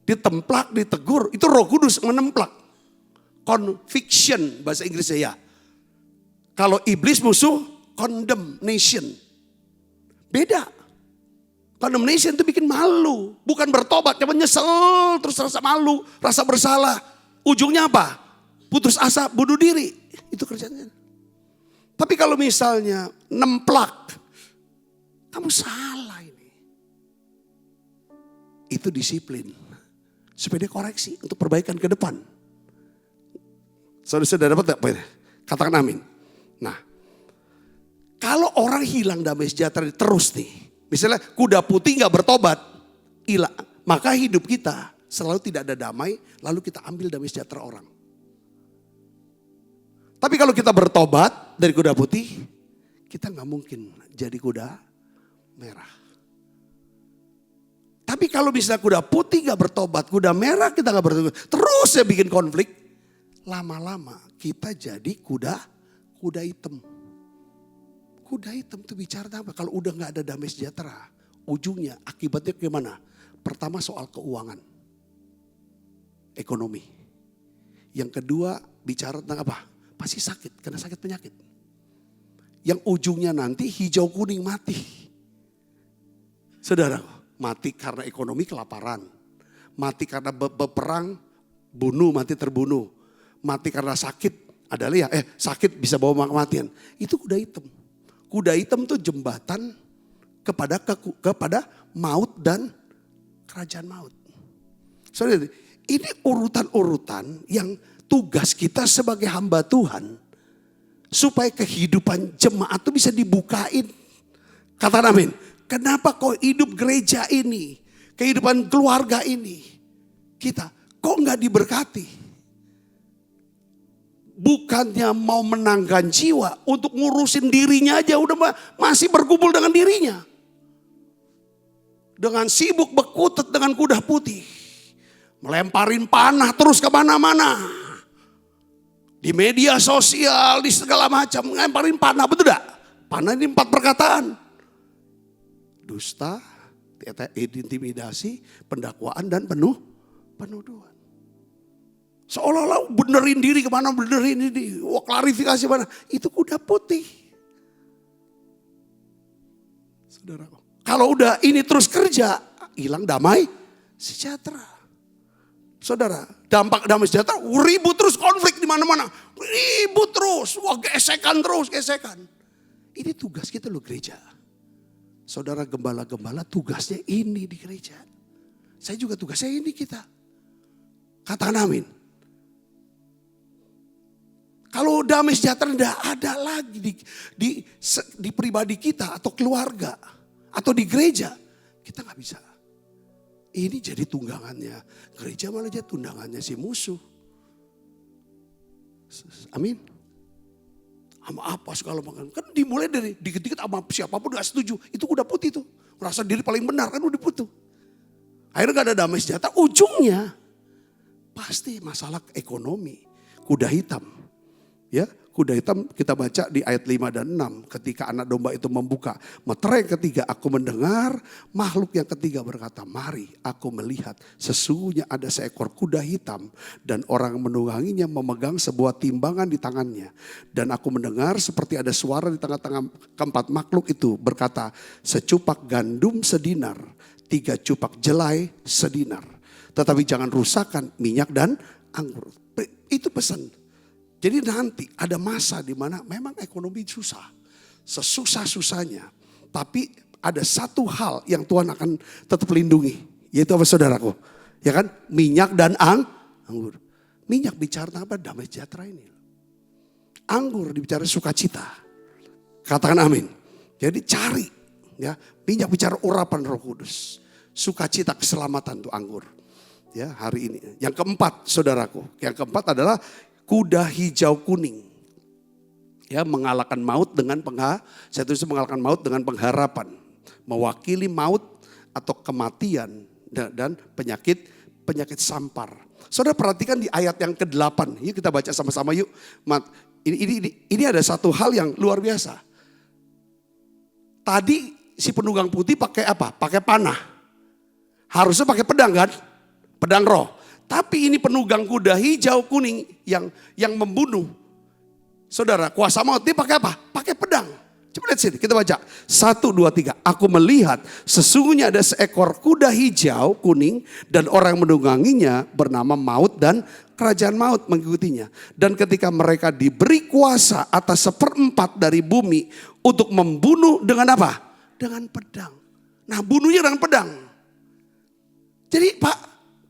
Ditemplak, ditegur, itu Roh Kudus menemplak. Conviction bahasa Inggrisnya ya. Kalau iblis musuh, condemnation. Beda. Condemnation itu bikin malu. Bukan bertobat, cuma nyesel, terus rasa malu, rasa bersalah. Ujungnya apa? Putus asa, bunuh diri. Itu kerjanya. Tapi kalau misalnya nemplak, kamu salah ini. Itu disiplin. Supaya dia koreksi untuk perbaikan ke depan. Saudara-saudara dapat gak? Katakan amin. Nah, kalau orang hilang damai sejahtera terus nih. Misalnya kuda putih gak bertobat, hilang. Maka hidup kita selalu tidak ada damai, lalu kita ambil damai sejahtera orang. Tapi kalau kita bertobat dari kuda putih, kita gak mungkin jadi kuda merah. Tapi kalau misalnya kuda putih gak bertobat, kuda merah kita gak bertobat, terus ya bikin konflik. Lama-lama kita jadi kuda hitam. Kuda hitam itu bicara apa? Kalau udah gak ada damai sejahtera, ujungnya akibatnya gimana? Pertama soal keuangan, ekonomi. Yang kedua bicara tentang apa? Pasti sakit, karena sakit penyakit. Yang ujungnya nanti hijau kuning mati. Saudara, mati karena ekonomi kelaparan. Mati karena berperang, bunuh, mati terbunuh. Mati karena sakit, adalah ya sakit bisa bawa kematian. Itu kuda hitam. Kuda hitam itu jembatan kepada maut dan kerajaan maut. Saudara, ini urutan-urutan yang tugas kita sebagai hamba Tuhan. Supaya kehidupan jemaat itu bisa dibukain. Katakan amin. Kenapa kok hidup gereja ini, kehidupan keluarga ini, kita kok gak diberkati? Bukannya mau menangkan jiwa, untuk ngurusin dirinya aja udah masih bergumul dengan dirinya. Dengan sibuk berkutat dengan kuda putih. Melemparin panah terus kemana-mana. Di media sosial, di segala macam, melemparin panah, betul gak? Panah ini 4 perkataan. Dusta, intimidasi, pendakwaan, dan penuduhan. Seolah-olah benerin diri kemana, benerin ini, klarifikasi mana. Itu kuda putih. Saudara, kalau udah ini terus kerja, hilang damai sejahtera. Saudara, dampak damai sejahtera, ribut terus, konflik di mana-mana. Ribut terus, wah gesekan terus, gesekan. Ini tugas kita loh gereja. Saudara gembala-gembala tugasnya ini di gereja. Saya juga tugasnya ini kita. Katakan amin. Kalau damai sejahtera tidak ada lagi di pribadi kita atau keluarga atau di gereja, kita nggak bisa. Ini jadi tunggangannya gereja, malah jadi tunggangannya si musuh. Amin. Sama apa segala macam. Kan dimulai dari dikit-dikit sama siapapun gak setuju. Itu udah putih tuh. Merasa diri paling benar kan udah putih. Akhirnya gak ada damai sejahtera. Ujungnya pasti masalah ekonomi. Kuda hitam. Ya, kuda hitam kita baca di ayat 5 dan 6. Ketika anak domba itu membuka meterai yang ketiga, aku mendengar makhluk yang ketiga berkata, mari aku melihat sesungguhnya ada seekor kuda hitam dan orang menungganginya memegang sebuah timbangan di tangannya. Dan aku mendengar seperti ada suara di tengah-tengah keempat makhluk itu berkata, secupak gandum sedinar, 3 cupak jelai sedinar. Tetapi jangan rusakkan minyak dan anggur. Itu pesan. Jadi nanti ada masa di mana memang ekonomi susah. Sesusah-susahnya. Tapi ada satu hal yang Tuhan akan tetap lindungi. Yaitu apa saudaraku? Ya kan? Minyak dan anggur. Minyak bicara apa? Damai sejahtera ini. Anggur dibicara sukacita. Katakan amin. Jadi cari. Ya, minyak bicara urapan Roh Kudus. Sukacita keselamatan tuh anggur. Ya, hari ini. Yang keempat saudaraku. Yang keempat adalah kuda hijau kuning. Ya, mengalahkan maut dengan saya tulis mengalahkan maut dengan pengharapan. Mewakili maut atau kematian dan penyakit sampar. Saudara perhatikan di ayat yang ke-8. Yuk kita baca sama-sama yuk. Ini ada satu hal yang luar biasa. Tadi si penunggang putih pakai apa? Pakai panah. Harusnya pakai pedang kan? Pedang roh. Tapi ini penunggang kuda hijau kuning yang membunuh. Saudara, kuasa maut dia pakai apa? Pakai pedang. Coba lihat sini, kita baca. 1, 2, 3. Aku melihat sesungguhnya ada seekor kuda hijau kuning dan orang menungganginya bernama maut dan kerajaan maut mengikutinya. Dan ketika mereka diberi kuasa atas 1/4 dari bumi untuk membunuh dengan apa? Dengan pedang. Nah, bunuhnya dengan pedang. Jadi Pak,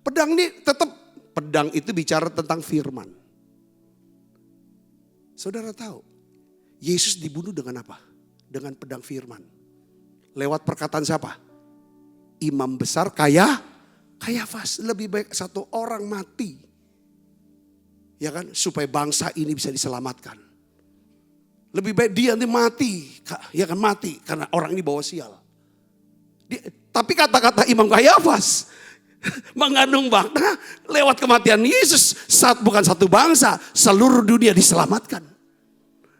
pedang ini tetap, pedang itu bicara tentang firman. Saudara tahu, Yesus dibunuh dengan apa? Dengan pedang firman. Lewat perkataan siapa? Imam besar Kayafas. Lebih baik satu orang mati. Ya kan? Supaya bangsa ini bisa diselamatkan. Lebih baik dia nanti mati. Ya kan, mati. Karena orang ini bawa sial. Tapi kata-kata Imam Kayafas mengandung makna lewat kematian Yesus bukan satu bangsa, seluruh dunia diselamatkan.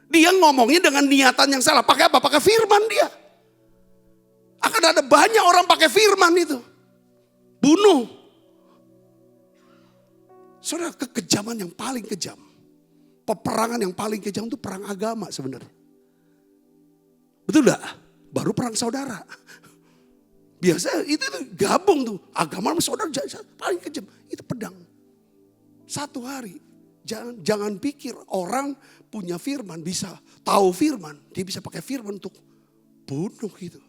Dia ngomongnya dengan niatan yang salah. Pakai apa? Pakai firman dia. Akan ada banyak orang pakai firman itu. Bunuh. Saudara, kekejaman yang paling kejam. Peperangan yang paling kejam itu perang agama sebenarnya. Betul gak? Baru perang saudara. Biasa itu gabung tuh. Agama sama saudara paling kejam. Itu pedang. 1 hari. Jangan pikir orang punya firman bisa tahu firman. Dia bisa pakai firman untuk bunuh gitu.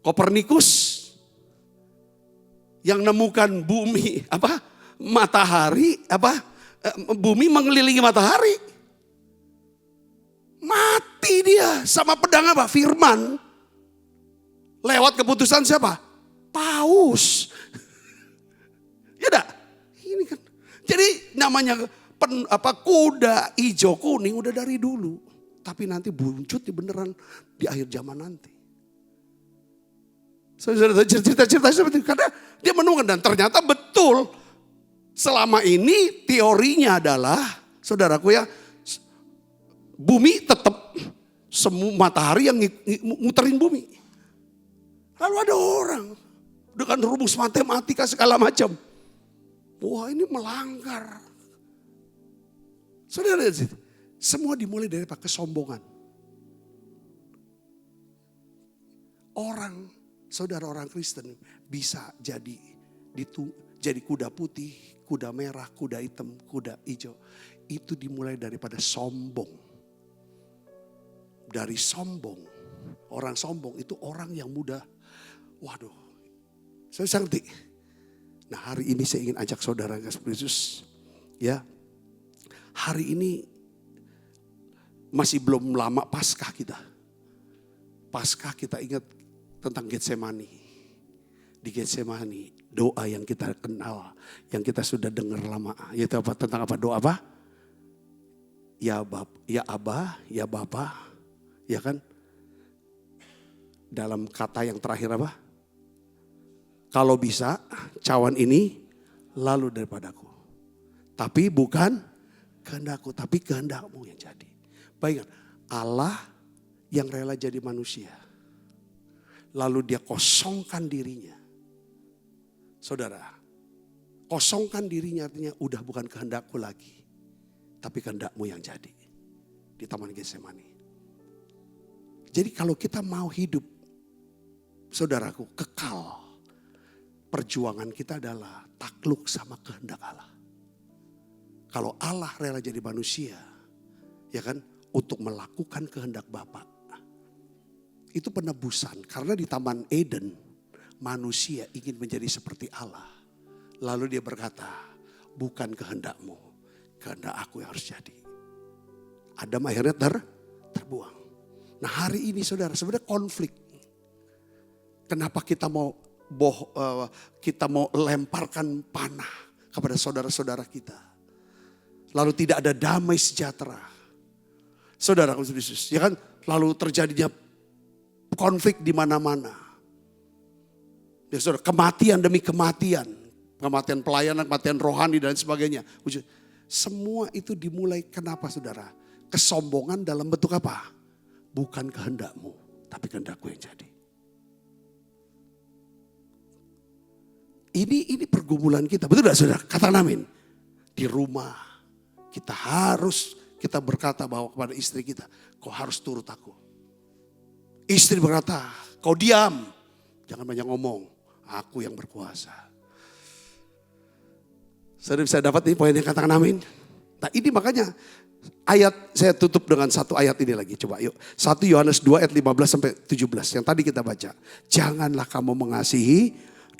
Kopernikus yang nemukan bumi matahari bumi mengelilingi matahari. Mati dia sama pedang apa? Firman. Lewat keputusan siapa? Paus. Ya dah. Ini kan. Jadi namanya kuda hijau kuning udah dari dulu. Tapi nanti buncut beneran di akhir zaman nanti. Saudara cerita-cerita seperti itu. Karena dia menemukan dan ternyata betul. Selama ini teorinya adalah, saudaraku ya, bumi tetap semua matahari yang muterin bumi. Lalu ada orang dengan rumus matematika segala macam. Wah, ini melanggar. Saudara, semua dimulai dari kesombongan. Saudara orang Kristen bisa jadi kuda putih, kuda merah, kuda hitam, kuda hijau. Itu dimulai daripada sombong. Dari sombong. Orang sombong itu orang yang mudah. Waduh, saya ngerti. Nah, hari ini saya ingin ajak saudara Yesus, ya. Hari ini masih belum lama Paskah kita. Paskah kita ingat tentang Getsemani. Di Getsemani, doa yang kita kenal, yang kita sudah dengar lama. Yaitu apa? Tentang apa? Doa apa? Ya Aba, ya Bapa, ya kan? Dalam kata yang terakhir apa? Kalau bisa, cawan ini lalu daripadaku. Tapi bukan kehendakku, tapi kehendakmu yang jadi. Bayangkan, Allah yang rela jadi manusia. Lalu dia kosongkan dirinya. Saudara, kosongkan dirinya artinya udah bukan kehendakku lagi. Tapi kehendakmu yang jadi. Di Taman Getsemani. Jadi kalau kita mau hidup, saudaraku, kekal. Perjuangan kita adalah takluk sama kehendak Allah. Kalau Allah rela jadi manusia, ya kan, untuk melakukan kehendak Bapa. Itu penebusan, karena di Taman Eden manusia ingin menjadi seperti Allah. Lalu dia berkata, bukan kehendakmu, kehendak aku yang harus jadi. Adam akhirnya terbuang. Nah, hari ini saudara, sebenarnya konflik. Kenapa kita mau lemparkan panah kepada saudara-saudara kita. Lalu tidak ada damai sejahtera. Saudara Yesus, ya kan? Lalu terjadinya konflik di mana-mana. Ya saudara, kematian demi kematian. Kematian pelayanan, kematian rohani dan sebagainya. Semua itu dimulai kenapa saudara? Kesombongan dalam bentuk apa? Bukan kehendakmu, tapi kehendakku yang jadi. Ini pergumulan kita, betul tidak saudara? Katakan amin. Di rumah kita berkata bahwa kepada istri kita, kau harus turut aku. Istri berkata, kau diam, jangan banyak ngomong, aku yang berkuasa. Saudara bisa dapat ini poinnya, katakan amin. Nah ini makanya ayat, saya tutup dengan satu ayat ini lagi, coba yuk. 1 Yohanes 2 ayat 15 sampai 17 yang tadi kita baca. Janganlah kamu mengasihi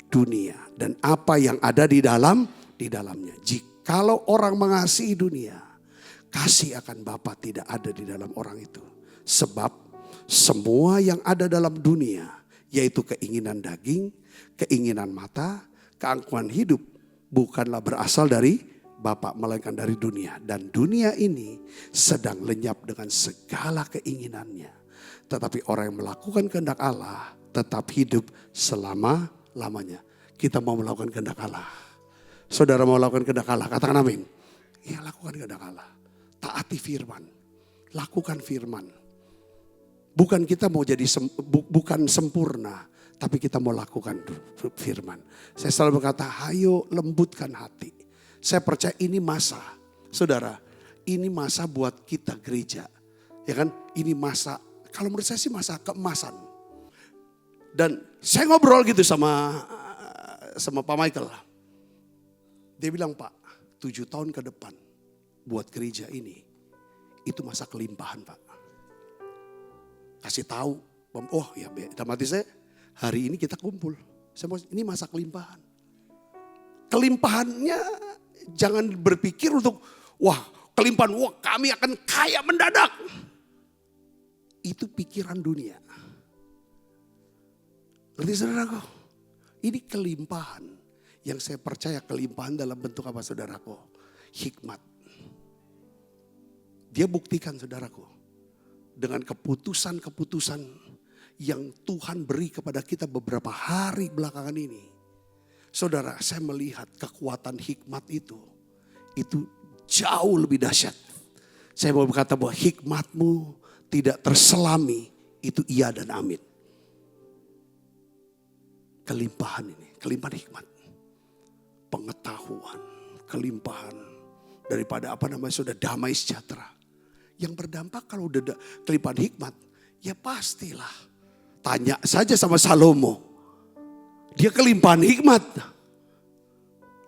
dunia dan apa yang ada di dalamnya. Jikalau orang mengasihi dunia, kasih akan Bapa tidak ada di dalam orang itu. Sebab semua yang ada dalam dunia, yaitu keinginan daging, keinginan mata, keangkuhan hidup, bukanlah berasal dari Bapa, melainkan dari dunia. Dan dunia ini sedang lenyap dengan segala keinginannya. Tetapi orang yang melakukan kehendak Allah tetap hidup selama-lamanya. Kita mau melakukan kehendak Allah. Saudara mau melakukan kehendak Allah, katakan amin. Ya, lakukan kehendak Allah. Taati firman. Lakukan firman. Bukan kita mau jadi bukan sempurna, tapi kita mau lakukan firman. Saya selalu berkata, ayo lembutkan hati. Saya percaya ini masa, saudara, ini masa buat kita gereja. Ya kan, ini masa, kalau menurut saya sih masa keemasan. Dan saya ngobrol gitu sama Pak Michael. Dia bilang, Pak, 7 tahun ke depan buat gereja ini, itu masa kelimpahan, Pak. Kasih tahu, oh ya, dalam hati saya, hari ini kita kumpul. Ini masa kelimpahan. Kelimpahannya jangan berpikir untuk, wah kelimpahan, wah kami akan kaya mendadak. Itu pikiran dunia. Ngerti saudaraku? Ini kelimpahan. Yang saya percaya kelimpahan dalam bentuk apa saudaraku? Hikmat. Dia buktikan saudaraku. Dengan keputusan-keputusan yang Tuhan beri kepada kita beberapa hari belakangan ini. Saudara, saya melihat kekuatan hikmat itu jauh lebih dahsyat. Saya mau berkata bahwa hikmatmu tidak terselami, itu iya dan amin. Kelimpahan ini, kelimpahan hikmat, pengetahuan, kelimpahan daripada sudah damai sejahtera. Yang berdampak kalau udah kelimpahan hikmat, ya pastilah. Tanya saja sama Salomo, dia kelimpahan hikmat.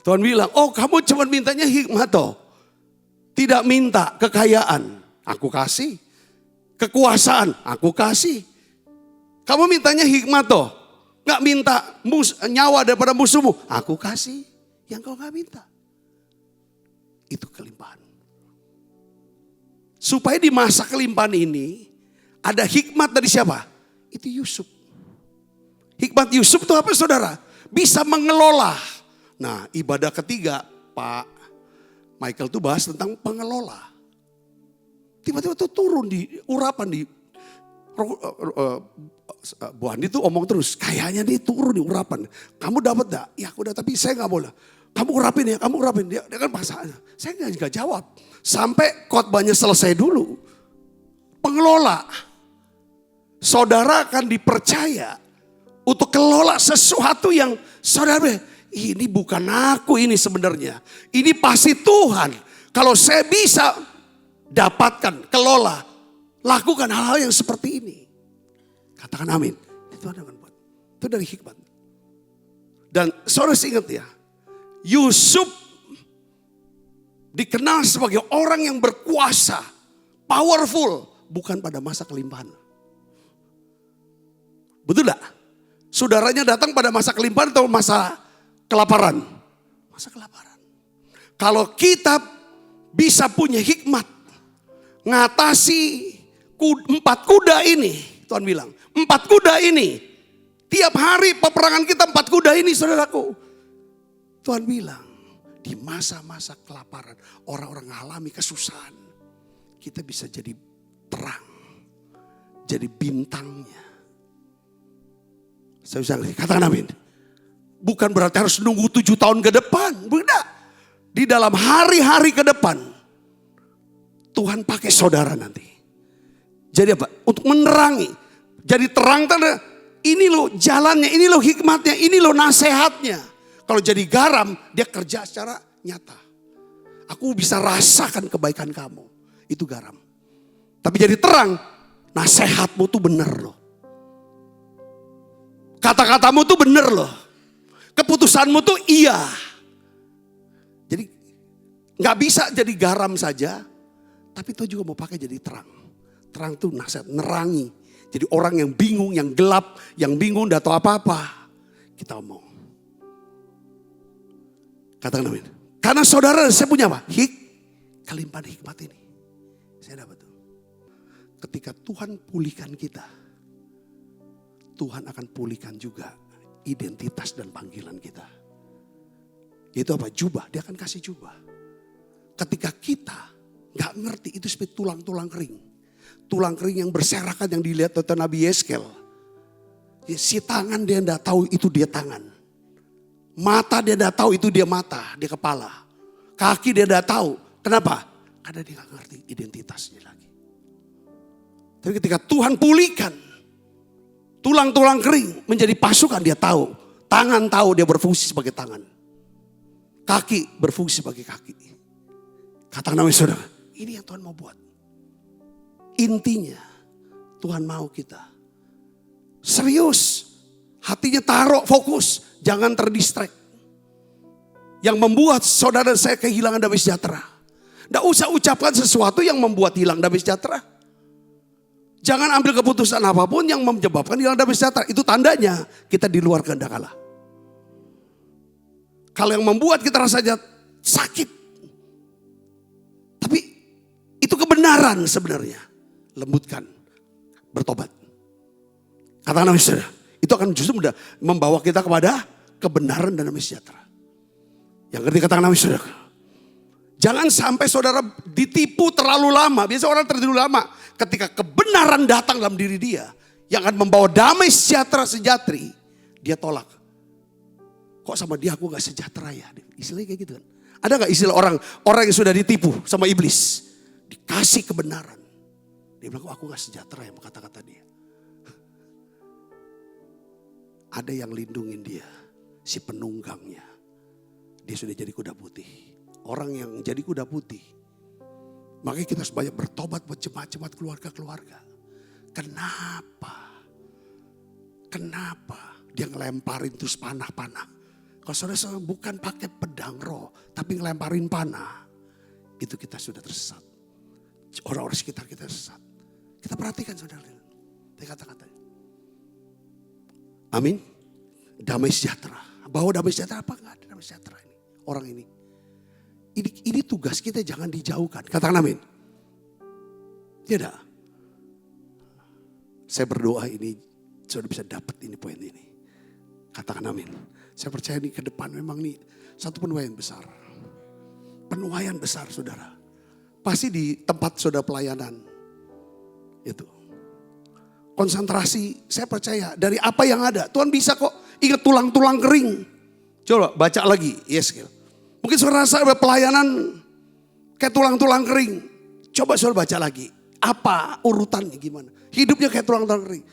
Tuhan bilang, oh kamu cuma mintanya hikmat toh. Tidak minta kekayaan, aku kasih. Kekuasaan, aku kasih. Kamu mintanya hikmat toh. Gak minta nyawa daripada musuhmu, aku kasih. Yang kau gak minta. Itu kelimpahan. Supaya di masa kelimpahan ini, ada hikmat dari siapa? Itu Yusuf. Hikmat Yusuf itu apa saudara? Bisa mengelola. Nah, ibadah ketiga Pak Michael tuh bahas tentang pengelola. Tiba-tiba tuh turun di urapan di Bu Andi tuh omong terus, kayaknya dia turun di urapan. Kamu dapat gak? Ya aku udah, tapi saya gak boleh. Kamu urapin ya, kamu urapin. Dia kan pasangannya. Saya gak jawab. Sampai khotbahnya selesai dulu. Pengelola. Saudara akan dipercaya untuk kelola sesuatu yang saudara, ini bukan aku ini sebenarnya. Ini pasti Tuhan. Kalau saya bisa dapatkan, kelola, lakukan hal-hal yang seperti ini. Katakan amin. Itu Tuhan akan buat. Itu dari hikmat. Dan saudara ingat ya, Yusuf dikenal sebagai orang yang berkuasa, powerful, bukan pada masa kelimpahan. Betul gak? Saudaranya datang pada masa kelimpahan atau masa kelaparan? Masa kelaparan. Kalau kita bisa punya hikmat, ngatasi 4 kuda ini, Tuhan bilang, 4 kuda ini, tiap hari peperangan kita 4 kuda ini saudaraku. Tuhan bilang, di masa-masa kelaparan, orang-orang mengalami kesusahan, kita bisa jadi terang, jadi bintangnya. Saya bisa katakan amin. Bukan berarti harus nunggu 7 tahun ke depan, bukan. Di dalam hari-hari ke depan, Tuhan pakai saudara nanti. Jadi apa? Untuk menerangi. Jadi terang tanda, ini loh jalannya, ini loh hikmatnya, ini loh nasihatnya. Kalau jadi garam, dia kerja secara nyata. Aku bisa rasakan kebaikan kamu. Itu garam. Tapi jadi terang, nasihatmu tuh benar loh. Kata-katamu tuh benar loh. Keputusanmu tuh iya. Jadi gak bisa jadi garam saja, tapi Tuhan juga mau pakai jadi terang. Terang tuh nasihat, nerangi. Jadi orang yang bingung, yang gelap, yang bingung, gak tahu apa-apa. Kita omong. Katakan amin. Karena saudara, saya punya apa? Kelimpahan hikmat ini. Saya dapat tuh. Ketika Tuhan pulihkan kita, Tuhan akan pulihkan juga identitas dan panggilan kita. Itu apa? Jubah, dia akan kasih jubah. Ketika kita gak ngerti, itu seperti tulang-tulang kering. Tulang kering yang berserakan yang dilihat oleh Nabi Yeskel. Si tangan dia gak tahu itu dia tangan. Mata dia gak tahu itu dia mata, dia kepala. Kaki dia gak tahu. Kenapa? Karena dia gak ngerti identitasnya lagi. Tapi ketika Tuhan pulihkan, tulang-tulang kering menjadi pasukan, dia tahu. Tangan tahu dia berfungsi sebagai tangan. Kaki berfungsi sebagai kaki. Katakan namanya saudara, ini yang Tuhan mau buat. Intinya Tuhan mau kita serius. Hatinya taruh fokus. Jangan terdistract. Yang membuat saudara saya kehilangan damai sejahtera. Tidak usah ucapkan sesuatu yang membuat hilang damai sejahtera. Jangan ambil keputusan apapun yang menyebabkan hilang damai sejahtera. Itu tandanya kita di luar kehendak Allah. Kalau yang membuat kita rasanya sakit. Tapi itu kebenaran sebenarnya. Lembutkan. Bertobat. Katakan namanya saudara. Itu akan justru membawa kita kepada kebenaran dan damai sejahtera. Yang ketiga katakan namanya saudara. Jangan sampai saudara ditipu terlalu lama. Biasa orang tertipu lama. Ketika kebenaran datang dalam diri dia. Yang akan membawa damai sejahtera sejatri. Dia tolak. Kok sama dia aku gak sejahtera ya? Istilahnya kayak gitu kan. Ada gak istilah orang yang sudah ditipu sama iblis? Dikasih kebenaran. Dia bilang, kok aku gak sejahtera ya kata-kata dia. Ada yang lindungin dia, si penunggangnya. Dia sudah jadi kuda putih. Orang yang jadi kuda putih. Makanya kita harus banyak bertobat buat jemaat-jemaat keluarga-keluarga. Kenapa? Dia ngelemparin terus panah-panah. Kalau saudara bukan pakai pedang roh, tapi ngelemparin panah. Itu kita sudah tersesat. Orang-orang sekitar kita tersesat. Kita perhatikan saudara. Kata-katanya. Amin. Damai sejahtera. Bawa damai sejahtera apa? Enggak ada damai sejahtera ini. Orang ini. Ini tugas kita, jangan dijauhkan. Katakan amin. Tidak. Saya berdoa ini sudah bisa dapat ini poin ini. Katakan amin. Saya percaya ini ke depan memang nih satu penuaian besar. Penuaian besar saudara. Pasti di tempat saudara pelayanan. Itu. Konsentrasi, saya percaya dari apa yang ada. Tuhan bisa kok ingat tulang-tulang kering. Coba baca lagi. Yes. Mungkin saudara rasa pelayanan kayak tulang-tulang kering. Coba saudara baca lagi. Apa urutannya gimana? Hidupnya kayak tulang-tulang kering.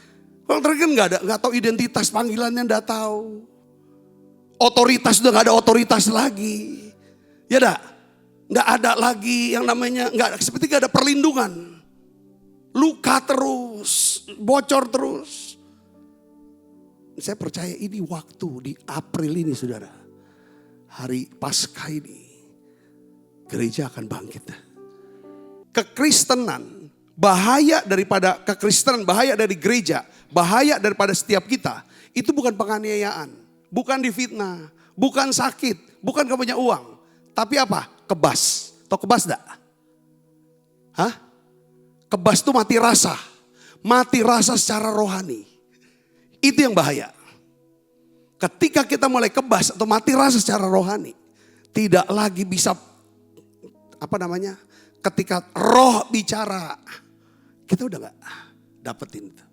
Tulang-tulang kering gak tahu identitas panggilannya, gak tahu. Otoritas udah gak ada otoritas lagi. Ya dah. Gak ada lagi yang namanya, seperti gak ada perlindungan. Luka terus, bocor terus. Saya percaya ini waktu di April ini saudara. Hari Paskah ini. Gereja akan bangkit. Kekristenan, bahaya daripada kekristenan, bahaya dari gereja, bahaya daripada setiap kita. Itu bukan penganiayaan, bukan difitnah, bukan sakit, bukan gak punya uang. Tapi apa? Kebas. Tahu kebas enggak? Hah? Kebas itu mati rasa. Mati rasa secara rohani. Itu yang bahaya. Ketika kita mulai kebas atau mati rasa secara rohani. Tidak lagi bisa, ketika roh bicara. Kita udah gak dapetin itu.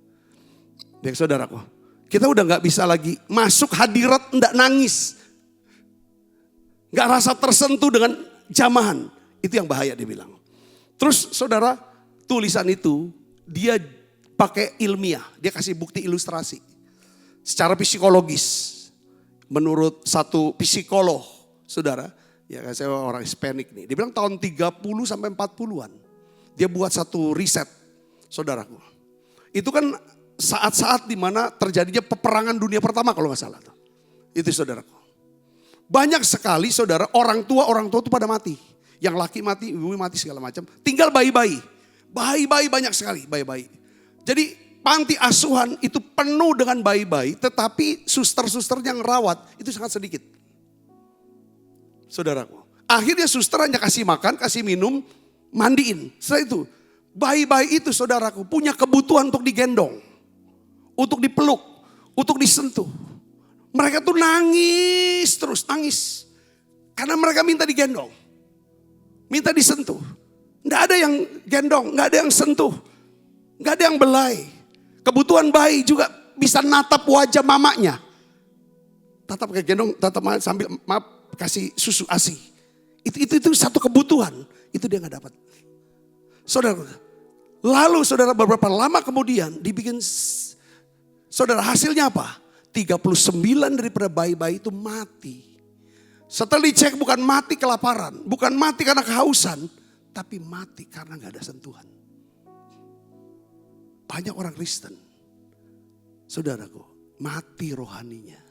Baik saudaraku. Kita udah gak bisa lagi masuk hadirat enggak nangis. Gak rasa tersentuh dengan jamahan. Itu yang bahaya dia bilang. Terus saudara, tulisan itu dia pakai ilmiah. Dia kasih bukti ilustrasi. Secara psikologis. Menurut satu psikolog, saudara. Ya saya orang Hispanik nih. Dia bilang tahun 30 sampai 40-an. Dia buat satu riset, saudaraku. Itu kan saat-saat dimana terjadinya peperangan dunia pertama kalau gak salah. Itu saudaraku. Banyak sekali saudara, orang tua itu pada mati. Yang laki mati, ibu mati segala macam. Tinggal bayi-bayi. Bayi-bayi banyak sekali, bayi-bayi. Jadi panti asuhan itu penuh dengan bayi-bayi. Tetapi suster-suster yang rawat itu sangat sedikit. Saudaraku. Akhirnya suster hanya kasih makan, kasih minum, mandiin. Setelah itu, bayi-bayi itu saudaraku punya kebutuhan untuk digendong. Untuk dipeluk, untuk disentuh. Mereka tuh nangis terus, nangis. Karena mereka minta digendong. Minta disentuh. Nggak ada yang gendong, nggak ada yang sentuh. Nggak ada yang belai. Kebutuhan bayi juga bisa natap wajah mamanya. Tatap kayak gendong, tatap sambil kasih susu ASI. Itu satu kebutuhan. Itu dia nggak dapat. Saudara, lalu saudara beberapa lama kemudian dibikin, saudara hasilnya apa? 39 daripada bayi-bayi itu mati. Setelah dicek bukan mati kelaparan, bukan mati karena kehausan, tapi mati karena gak ada sentuhan. Banyak orang Kristen, saudaraku, mati rohaninya.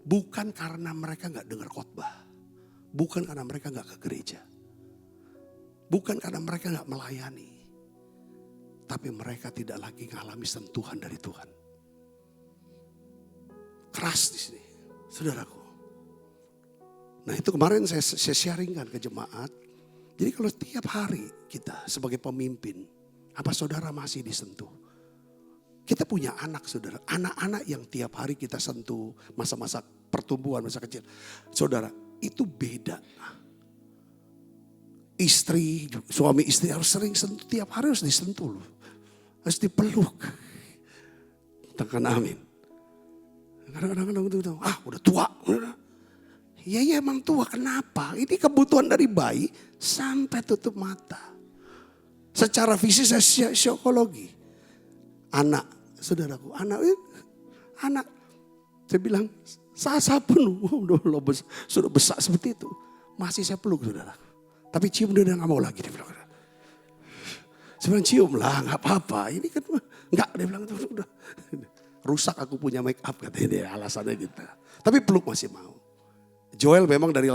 Bukan karena mereka gak dengar khotbah, bukan karena mereka gak ke gereja, bukan karena mereka gak melayani, tapi mereka tidak lagi mengalami sentuhan dari Tuhan. Keras di sini, saudaraku. Nah itu kemarin saya sharingkan ke jemaat. Jadi kalau tiap hari kita sebagai pemimpin, apa saudara masih disentuh? Kita punya anak saudara, anak-anak yang tiap hari kita sentuh, masa-masa pertumbuhan, masa kecil. Saudara, itu beda. Istri, suami istri harus sering sentuh, tiap hari harus disentuh loh. Harus dipeluk. Tekan amin. Kadang-kadang udah tua. Ya emang tua, kenapa? Ini kebutuhan dari bayi sampai tutup mata. Secara fisik saya psikologi. Anak, saudaraku, anak. Saya bilang, saya penuh, sudah besar seperti itu. Masih saya peluk, saudara. Tapi cium dia nggak mau lagi, dia bilang. Saya bilang, cium lah, nggak apa-apa. Ini kan nggak, dia bilang udah. Rusak aku punya make up, katanya dia, alasannya gitu. Tapi peluk masih mau. Joel memang dari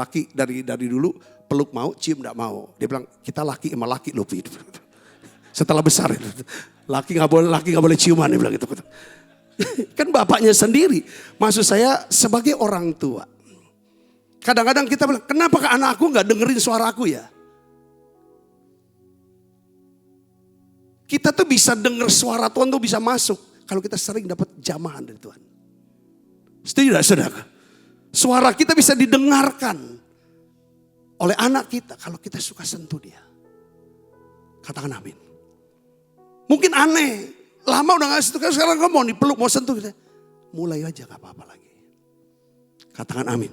dulu peluk mau, cium nggak mau. Dia bilang, kita laki sama laki loh. Setelah besar itu, laki nggak boleh ciuman, dia bilang gitu. Kan bapaknya sendiri. Maksud saya sebagai orang tua. Kadang-kadang kita bilang, kenapa anakku nggak dengerin suaraku ya? Kita tuh bisa denger suara Tuhan tuh bisa masuk. Kalau kita sering dapat jamahan dari Tuhan. Setuju tidak saudara? Suara kita bisa didengarkan oleh anak kita kalau kita suka sentuh dia. Katakan amin. Mungkin aneh. Lama udah gak sentuh, sekarang kamu mau dipeluk, mau sentuh. Mulai aja gak apa-apa lagi. Katakan amin.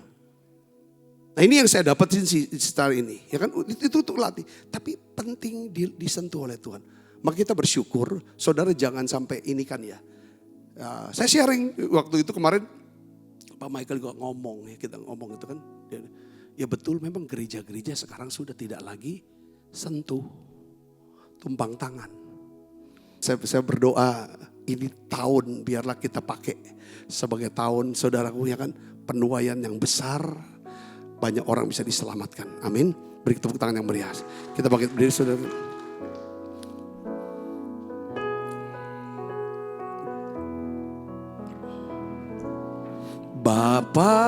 Nah ini yang saya dapetin setelah ini. Ya kan, itu untuk latih. Tapi penting disentuh oleh Tuhan. Maka kita bersyukur, saudara jangan sampai ini kan ya. Saya sharing waktu itu kemarin, Pak Michael juga ngomong ya, kita ngomong itu kan. Ya betul memang gereja-gereja sekarang sudah tidak lagi sentuh, tumpang tangan. Saya berdoa ini tahun biarlah kita pakai sebagai tahun saudaraku ya kan. Penuaian yang besar, banyak orang bisa diselamatkan. Amin. Beri tepuk tangan yang meriah. Kita bangkit berdiri saudara. Bapa,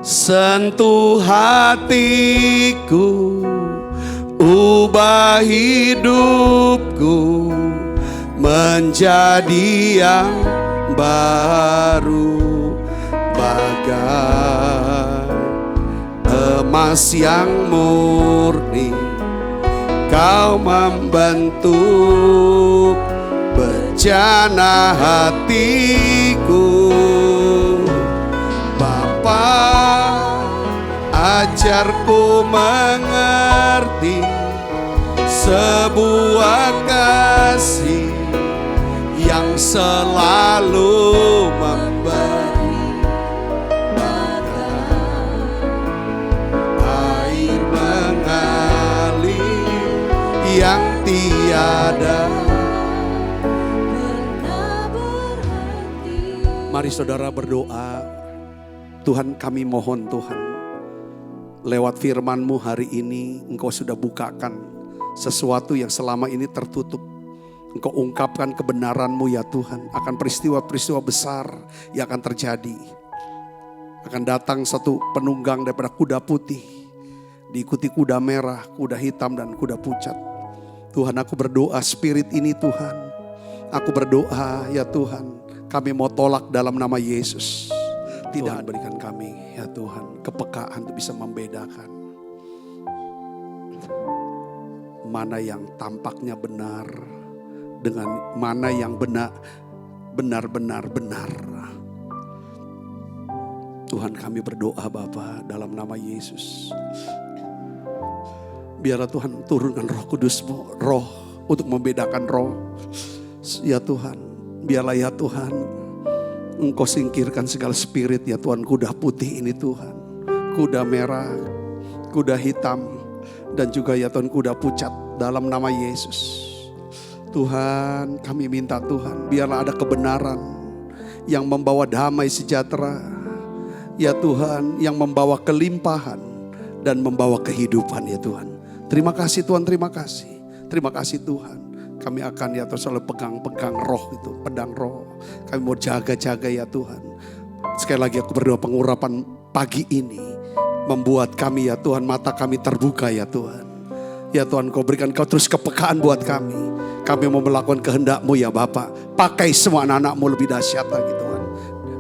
sentuh hatiku, ubah hidupku menjadi yang baru, bagai emas yang murni. Kau membentuk bejana hatiku. Bapa, ajarku mengerti sebuah kasih yang selalu memberi air mengalir yang tiada pernah berhenti. Mari saudara berdoa. Tuhan, kami mohon Tuhan, lewat firman-Mu hari ini Engkau sudah bukakan sesuatu yang selama ini tertutup. Engkau ungkapkan kebenaran-Mu ya Tuhan, akan peristiwa-peristiwa besar yang akan terjadi. Akan datang satu penunggang daripada kuda putih, diikuti kuda merah, kuda hitam dan kuda pucat. Tuhan, aku berdoa spirit ini Tuhan, aku berdoa ya Tuhan, kami mau tolak dalam nama Yesus. Tidak berikan kami ya Tuhan kepekaan untuk bisa membedakan mana yang tampaknya benar dengan mana yang benar-benar benar. Tuhan, kami berdoa Bapa dalam nama Yesus. Biarlah Tuhan turunkan Roh Kudus-Mu, roh untuk membedakan roh. Ya Tuhan, biarlah ya Tuhan Engkau singkirkan segala spirit ya Tuhan, kuda putih ini Tuhan, kuda merah, kuda hitam, dan juga ya Tuhan kuda pucat dalam nama Yesus. Tuhan, kami minta Tuhan, biarlah ada kebenaran yang membawa damai sejahtera. Ya Tuhan, yang membawa kelimpahan dan membawa kehidupan ya Tuhan. Terima kasih Tuhan, terima kasih. Terima kasih Tuhan. Kami akan ya Tuhan selalu pegang-pegang roh itu, pedang roh. Kami mau jaga-jaga ya Tuhan. Sekali lagi aku berdoa pengurapan pagi ini membuat kami ya Tuhan, mata kami terbuka ya Tuhan. Ya Tuhan, Kau berikan Kau terus kepekaan buat kami. Kami mau melakukan kehendak-Mu ya Bapa. Pakai semua anak-anak-Mu lebih dahsyat lagi Tuhan.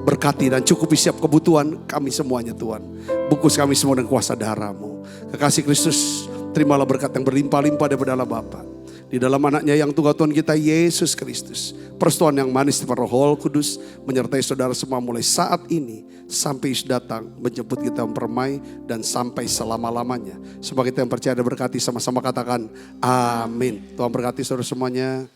Berkati dan cukupi setiap kebutuhan kami semuanya Tuhan. Bungkus kami semua dengan kuasa darah-Mu. Kekasih Kristus, terimalah berkat yang berlimpah-limpah daripada Allah Bapa. Di Di dalam anaknya yang tunggal Tuhan kita Yesus Kristus. Persekutuan yang manis dari Roh Kudus menyertai saudara semua mulai saat ini sampai Yesus datang menjemput kita mempermai dan sampai selama-lamanya. Semoga kita yang percaya dan berkati sama-sama katakan amin. Tuhan berkati saudara semuanya.